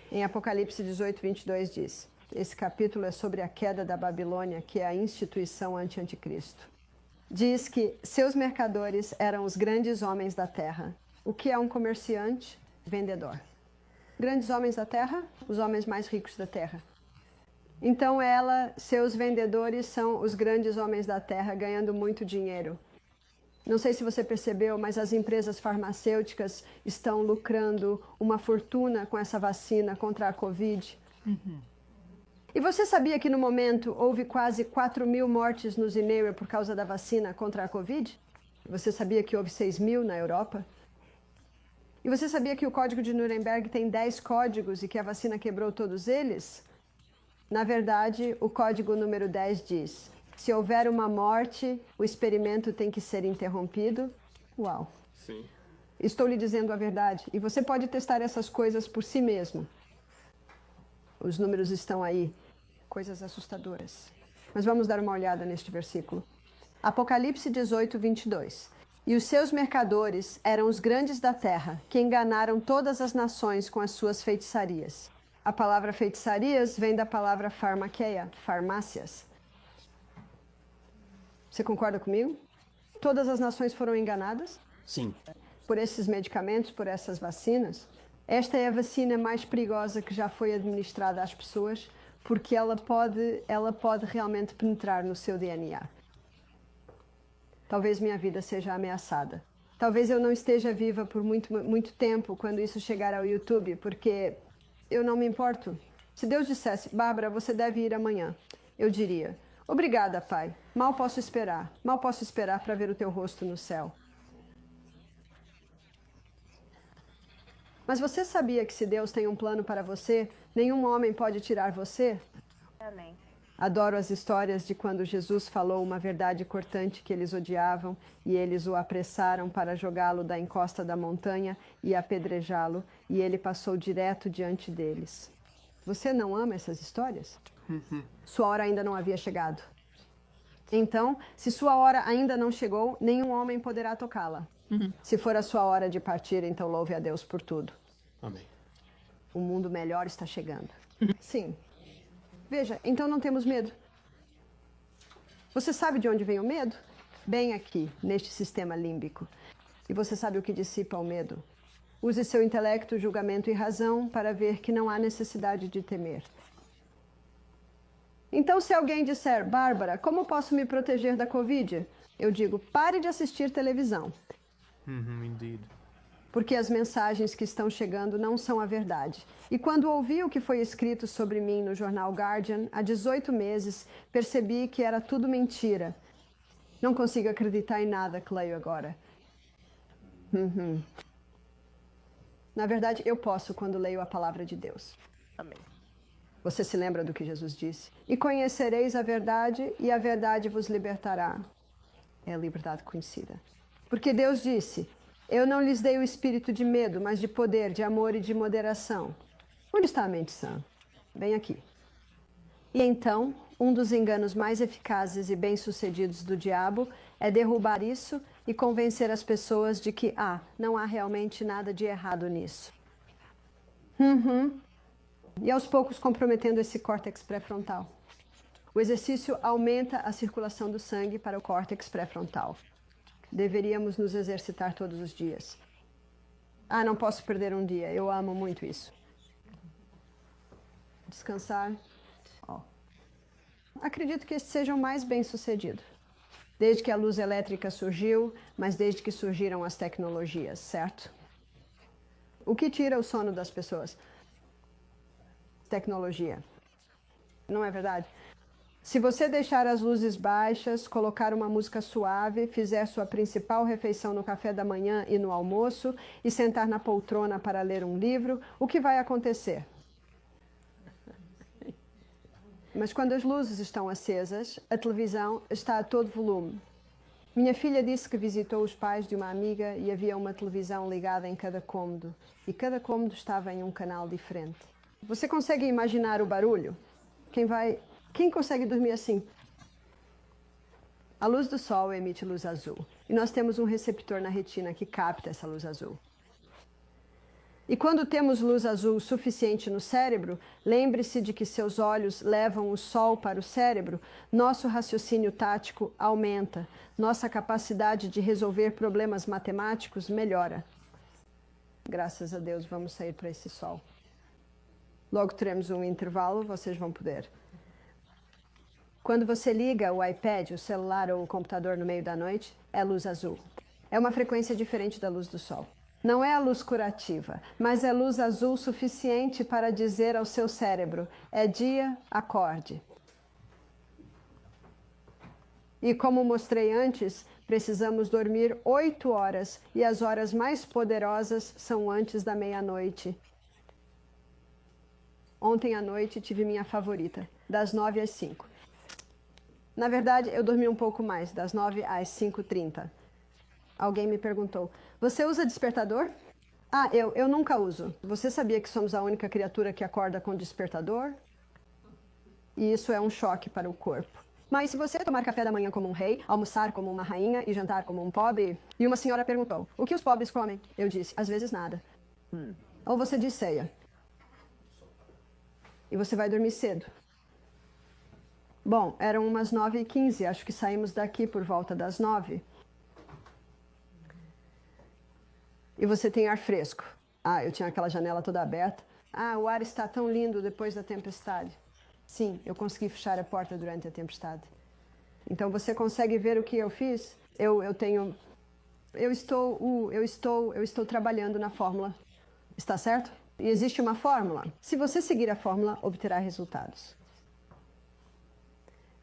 Em Apocalipse 18, 22 diz, esse capítulo é sobre a queda da Babilônia, que é a instituição anti-anticristo. Diz que seus mercadores eram os grandes homens da terra. O que é um comerciante? Vendedor. Grandes homens da terra? Os homens mais ricos da terra. Então seus vendedores são os grandes homens da terra, ganhando muito dinheiro. Não sei se você percebeu, mas as empresas farmacêuticas estão lucrando uma fortuna com essa vacina contra a Covid. E você sabia que no momento houve quase 4.000 mortes no Zimbábue por causa da vacina contra a Covid? Você sabia que houve 6.000 na Europa? E você sabia que o Código de Nuremberg tem 10 códigos e que a vacina quebrou todos eles? Na verdade, o código número 10 diz, se houver uma morte, o experimento tem que ser interrompido. Uau! Sim. Estou lhe dizendo a verdade. E você pode testar essas coisas por si mesmo. Os números estão aí. Coisas assustadoras. Mas vamos dar uma olhada neste versículo. Apocalipse 18, 22. E os seus mercadores eram os grandes da terra, que enganaram todas as nações com as suas feitiçarias. A palavra feitiçarias vem da palavra farmakeia, farmácias. Você concorda comigo? Todas as nações foram enganadas? Sim. Por esses medicamentos, por essas vacinas? Esta é a vacina mais perigosa que já foi administrada às pessoas, porque ela pode realmente penetrar no seu DNA. Talvez minha vida seja ameaçada. Talvez eu não esteja viva por muito tempo quando isso chegar ao YouTube, porque eu não me importo. Se Deus dissesse, Bárbara, você deve ir amanhã, eu diria, obrigada, Pai. Mal posso esperar para ver o teu rosto no céu. Mas você sabia que se Deus tem um plano para você, nenhum homem pode tirar você? Amém. Adoro as histórias de quando Jesus falou uma verdade cortante que eles odiavam e eles o apressaram para jogá-lo da encosta da montanha e apedrejá-lo, e ele passou direto diante deles. Você não ama essas histórias? Sua hora ainda não havia chegado. Então, se sua hora ainda não chegou, nenhum homem poderá tocá-la. Se for a sua hora de partir, então louve a Deus por tudo. Amém. O mundo melhor está chegando. Sim. Veja, então não temos medo. Você sabe de onde vem o medo? Bem aqui, neste sistema límbico. E você sabe o que dissipa o medo? Use seu intelecto, julgamento e razão para ver que não há necessidade de temer. Então, se alguém disser, Bárbara, como posso me proteger da Covid? Eu digo, pare de assistir televisão. Indeed. Porque as mensagens que estão chegando não são a verdade. E quando ouvi o que foi escrito sobre mim no jornal Guardian, há 18 meses, percebi que era tudo mentira. Não consigo acreditar em nada que leio agora. Na verdade, eu posso quando leio a palavra de Deus. Amém. Você se lembra do que Jesus disse? E conhecereis a verdade, e a verdade vos libertará. É a liberdade conhecida. Porque Deus disse, eu não lhes dei o espírito de medo, mas de poder, de amor e de moderação. Onde está a mente sã? Bem aqui. E então, um dos enganos mais eficazes e bem-sucedidos do diabo é derrubar isso e convencer as pessoas de que, não há realmente nada de errado nisso. E aos poucos comprometendo esse córtex pré-frontal. O exercício aumenta a circulação do sangue para o córtex pré-frontal. Deveríamos nos exercitar todos os dias. Não posso perder um dia. Eu amo muito isso. Descansar. Acredito que este seja o mais bem-sucedido. Desde que a luz elétrica surgiu, mas desde que surgiram as tecnologias, certo? O que tira o sono das pessoas? Tecnologia. Não é verdade? Se você deixar as luzes baixas, colocar uma música suave, fizer sua principal refeição no café da manhã e no almoço e sentar na poltrona para ler um livro, o que vai acontecer? Mas quando as luzes estão acesas, a televisão está a todo volume. Minha filha disse que visitou os pais de uma amiga e havia uma televisão ligada em cada cômodo, e cada cômodo estava em um canal diferente. Você consegue imaginar o barulho? Quem consegue dormir assim? A luz do sol emite luz azul. E nós temos um receptor na retina que capta essa luz azul. E quando temos luz azul suficiente no cérebro, lembre-se de que seus olhos levam o sol para o cérebro, nosso raciocínio tático aumenta, nossa capacidade de resolver problemas matemáticos melhora. Graças a Deus, vamos sair para esse sol. Logo teremos um intervalo, vocês vão poder. Quando você liga o iPad, o celular ou o computador no meio da noite, é luz azul. É uma frequência diferente da luz do sol. Não é a luz curativa, mas é luz azul suficiente para dizer ao seu cérebro, é dia, acorde. E como mostrei antes, precisamos dormir 8 horas e as horas mais poderosas são antes da meia-noite. Ontem à noite tive minha favorita, das 9 às 5. Na verdade, eu dormi um pouco mais, das 9 às 5h30. Alguém me perguntou, você usa despertador? Eu nunca uso. Você sabia que somos a única criatura que acorda com despertador? E isso é um choque para o corpo. Mas se você tomar café da manhã como um rei, almoçar como uma rainha e jantar como um pobre... E uma senhora perguntou, o que os pobres comem? Eu disse, às vezes nada. Ou você diz ceia. E você vai dormir cedo. Bom, eram umas 9h15, acho que saímos daqui por volta das 9. E você tem ar fresco. Eu tinha aquela janela toda aberta. O ar está tão lindo depois da tempestade. Sim, eu consegui fechar a porta durante a tempestade. Então você consegue ver o que eu fiz? Eu estou trabalhando na fórmula. Está certo? E existe uma fórmula. Se você seguir a fórmula, obterá resultados.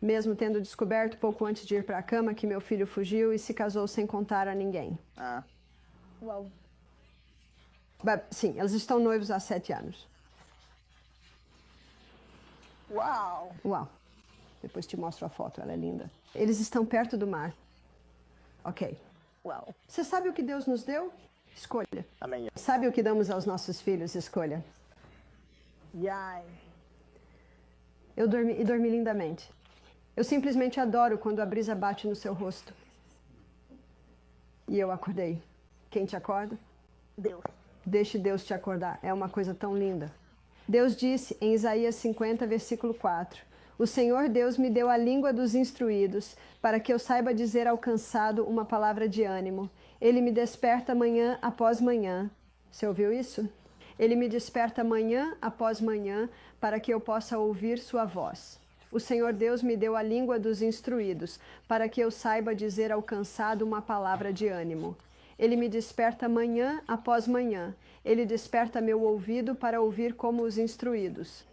Mesmo tendo descoberto pouco antes de ir para a cama que meu filho fugiu e se casou sem contar a ninguém. Uau. Sim, eles estão noivos há 7 anos. Uau! Uau. Depois te mostro a foto, ela é linda. Eles estão perto do mar. Ok. Uau! Você sabe o que Deus nos deu? Escolha. Amém. Sabe o que damos aos nossos filhos? Escolha. Yai. Eu dormi lindamente. Eu simplesmente adoro quando a brisa bate no seu rosto. E eu acordei. Quem te acorda? Deus. Deixe Deus te acordar. É uma coisa tão linda. Deus disse em Isaías 50, versículo 4: O Senhor Deus me deu a língua dos instruídos, para que eu saiba dizer ao cansado uma palavra de ânimo. Ele me desperta manhã após manhã. Você ouviu isso? Ele me desperta manhã após manhã, para que eu possa ouvir sua voz. O Senhor Deus me deu a língua dos instruídos, para que eu saiba dizer ao cansado uma palavra de ânimo. Ele me desperta manhã após manhã. Ele desperta meu ouvido para ouvir como os instruídos.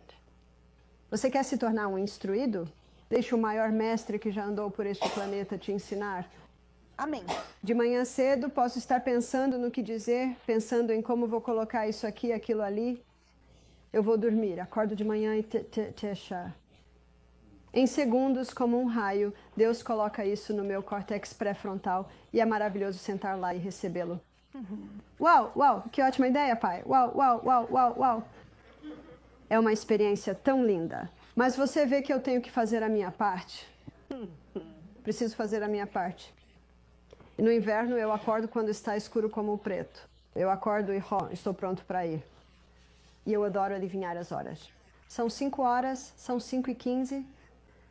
Você quer se tornar um instruído? Deixe o maior mestre que já andou por este planeta te ensinar. Amém. De manhã cedo, posso estar pensando no que dizer, pensando em como vou colocar isso aqui, aquilo ali. Eu vou dormir, acordo de manhã e achar. Em segundos, como um raio, Deus coloca isso no meu córtex pré-frontal e é maravilhoso sentar lá e recebê-lo. Uau, uau, que ótima ideia, pai. Uau, uau, uau, uau, uau. É uma experiência tão linda. Mas você vê que eu tenho que fazer a minha parte? Preciso fazer a minha parte. E no inverno eu acordo quando está escuro como o preto. Eu acordo e estou pronto para ir. E eu adoro adivinhar as horas. São 5 horas, são 5:15.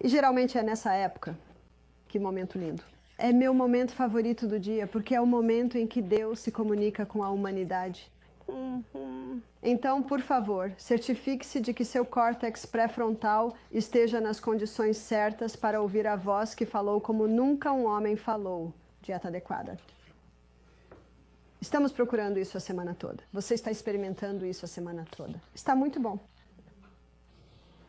E geralmente é nessa época. Que momento lindo. É meu momento favorito do dia, porque é o momento em que Deus se comunica com a humanidade. Então, por favor, certifique-se de que seu córtex pré-frontal esteja nas condições certas para ouvir a voz que falou como nunca um homem falou. Dieta adequada. Estamos procurando isso a semana toda. Você está experimentando isso a semana toda. Está muito bom.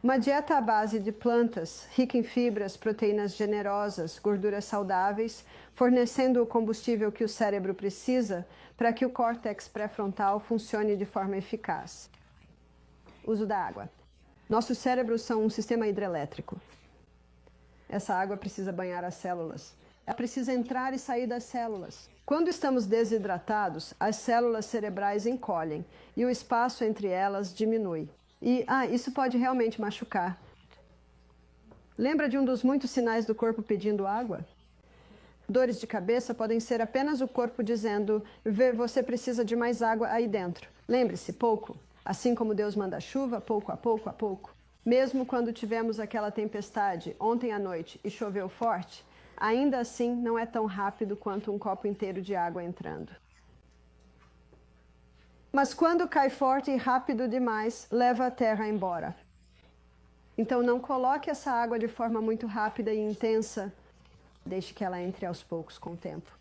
Uma dieta à base de plantas, rica em fibras, proteínas generosas, gorduras saudáveis, fornecendo o combustível que o cérebro precisa para que o córtex pré-frontal funcione de forma eficaz. Uso da água. Nossos cérebros são um sistema hidrelétrico. Essa água precisa banhar as células. Ela precisa entrar e sair das células. Quando estamos desidratados, as células cerebrais encolhem e o espaço entre elas diminui. E, isso pode realmente machucar. Lembra de um dos muitos sinais do corpo pedindo água? Dores de cabeça podem ser apenas o corpo dizendo: você precisa de mais água aí dentro. Lembre-se, pouco. Assim como Deus manda chuva, pouco a pouco a pouco. Mesmo quando tivemos aquela tempestade ontem à noite e choveu forte, ainda assim não é tão rápido quanto um copo inteiro de água entrando. Mas quando cai forte e rápido demais, leva a terra embora. Então não coloque essa água de forma muito rápida e intensa. Deixe que ela entre aos poucos com o tempo.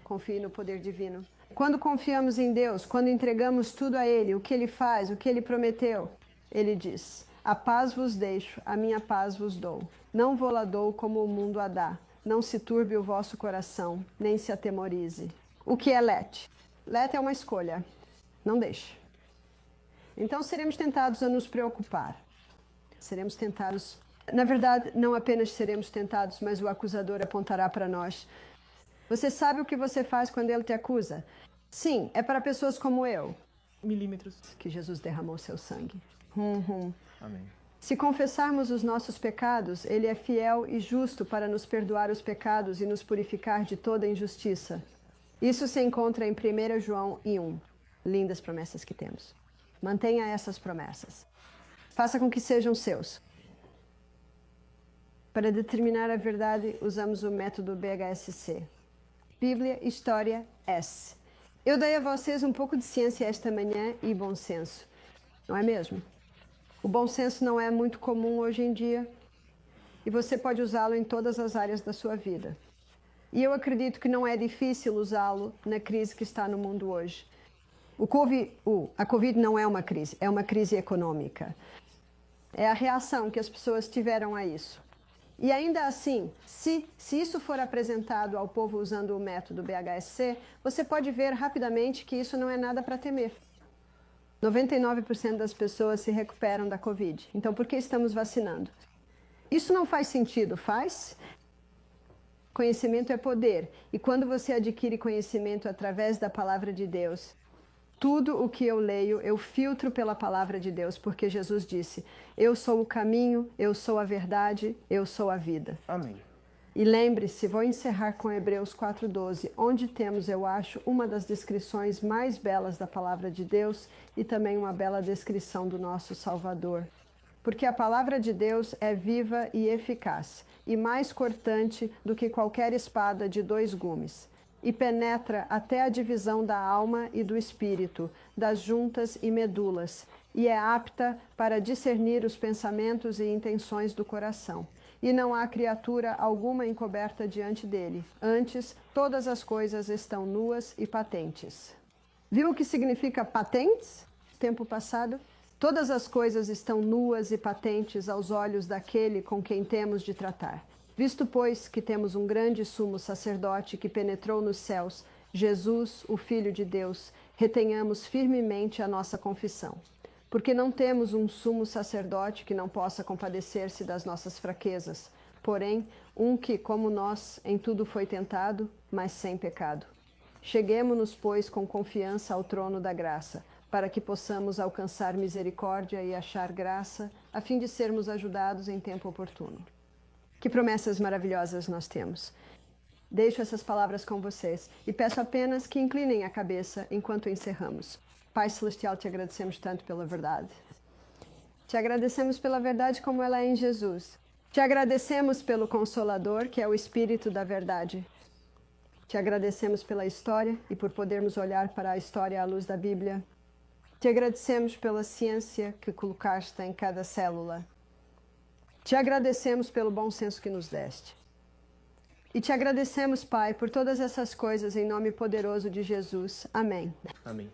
Confie no poder divino. Quando confiamos em Deus, quando entregamos tudo a Ele, o que Ele faz, o que Ele prometeu, Ele diz: a paz vos deixo, a minha paz vos dou. Não vou-la dou como o mundo a dá. Não se turbe o vosso coração, nem se atemorize. O que é let? Let é uma escolha. Não deixe. Então seremos tentados a nos preocupar. Seremos tentados... Na verdade, não apenas seremos tentados, mas o acusador apontará para nós. Você sabe o que você faz quando ele te acusa? Sim, é para pessoas como eu. Milímetros. Que Jesus derramou seu sangue. Amém. Se confessarmos os nossos pecados, Ele é fiel e justo para nos perdoar os pecados e nos purificar de toda injustiça. Isso se encontra em 1 João 1. Lindas promessas que temos. Mantenha essas promessas. Faça com que sejam seus. Para determinar a verdade, usamos o método BHSC. Bíblia, História, S. Eu dei a vocês um pouco de ciência esta manhã e bom senso. Não é mesmo? O bom senso não é muito comum hoje em dia e você pode usá-lo em todas as áreas da sua vida. E eu acredito que não é difícil usá-lo na crise que está no mundo hoje. A Covid não é uma crise, é uma crise econômica. É a reação que as pessoas tiveram a isso. E ainda assim, se isso for apresentado ao povo usando o método BHSC, você pode ver rapidamente que isso não é nada para temer. 99% das pessoas se recuperam da Covid. Então, por que estamos vacinando? Isso não faz sentido, faz? Conhecimento é poder. E quando você adquire conhecimento através da palavra de Deus, tudo o que eu leio, eu filtro pela palavra de Deus, porque Jesus disse, eu sou o caminho, eu sou a verdade, eu sou a vida. Amém. E lembre-se, vou encerrar com Hebreus 4:12, onde temos, eu acho, uma das descrições mais belas da palavra de Deus e também uma bela descrição do nosso Salvador. Porque a palavra de Deus é viva e eficaz, e mais cortante do que qualquer espada de 2 gumes, e penetra até a divisão da alma e do espírito, das juntas e medulas, e é apta para discernir os pensamentos e intenções do coração. E não há criatura alguma encoberta diante dele. Antes, todas as coisas estão nuas e patentes. Viu o que significa patentes? Tempo passado? Todas as coisas estão nuas e patentes aos olhos daquele com quem temos de tratar. Visto, pois, que temos um grande sumo sacerdote que penetrou nos céus, Jesus, o Filho de Deus, retenhamos firmemente a nossa confissão. Porque não temos um sumo sacerdote que não possa compadecer-se das nossas fraquezas, porém, um que, como nós, em tudo foi tentado, mas sem pecado. Cheguemo-nos, pois, com confiança ao trono da graça, para que possamos alcançar misericórdia e achar graça, a fim de sermos ajudados em tempo oportuno. Que promessas maravilhosas nós temos. Deixo essas palavras com vocês e peço apenas que inclinem a cabeça enquanto encerramos. Pai Celestial, te agradecemos tanto pela verdade. Te agradecemos pela verdade como ela é em Jesus. Te agradecemos pelo Consolador, que é o Espírito da verdade. Te agradecemos pela história e por podermos olhar para a história à luz da Bíblia. Te agradecemos pela ciência que colocaste em cada célula. Te agradecemos pelo bom senso que nos deste. E te agradecemos, Pai, por todas essas coisas em nome poderoso de Jesus. Amém. Amém.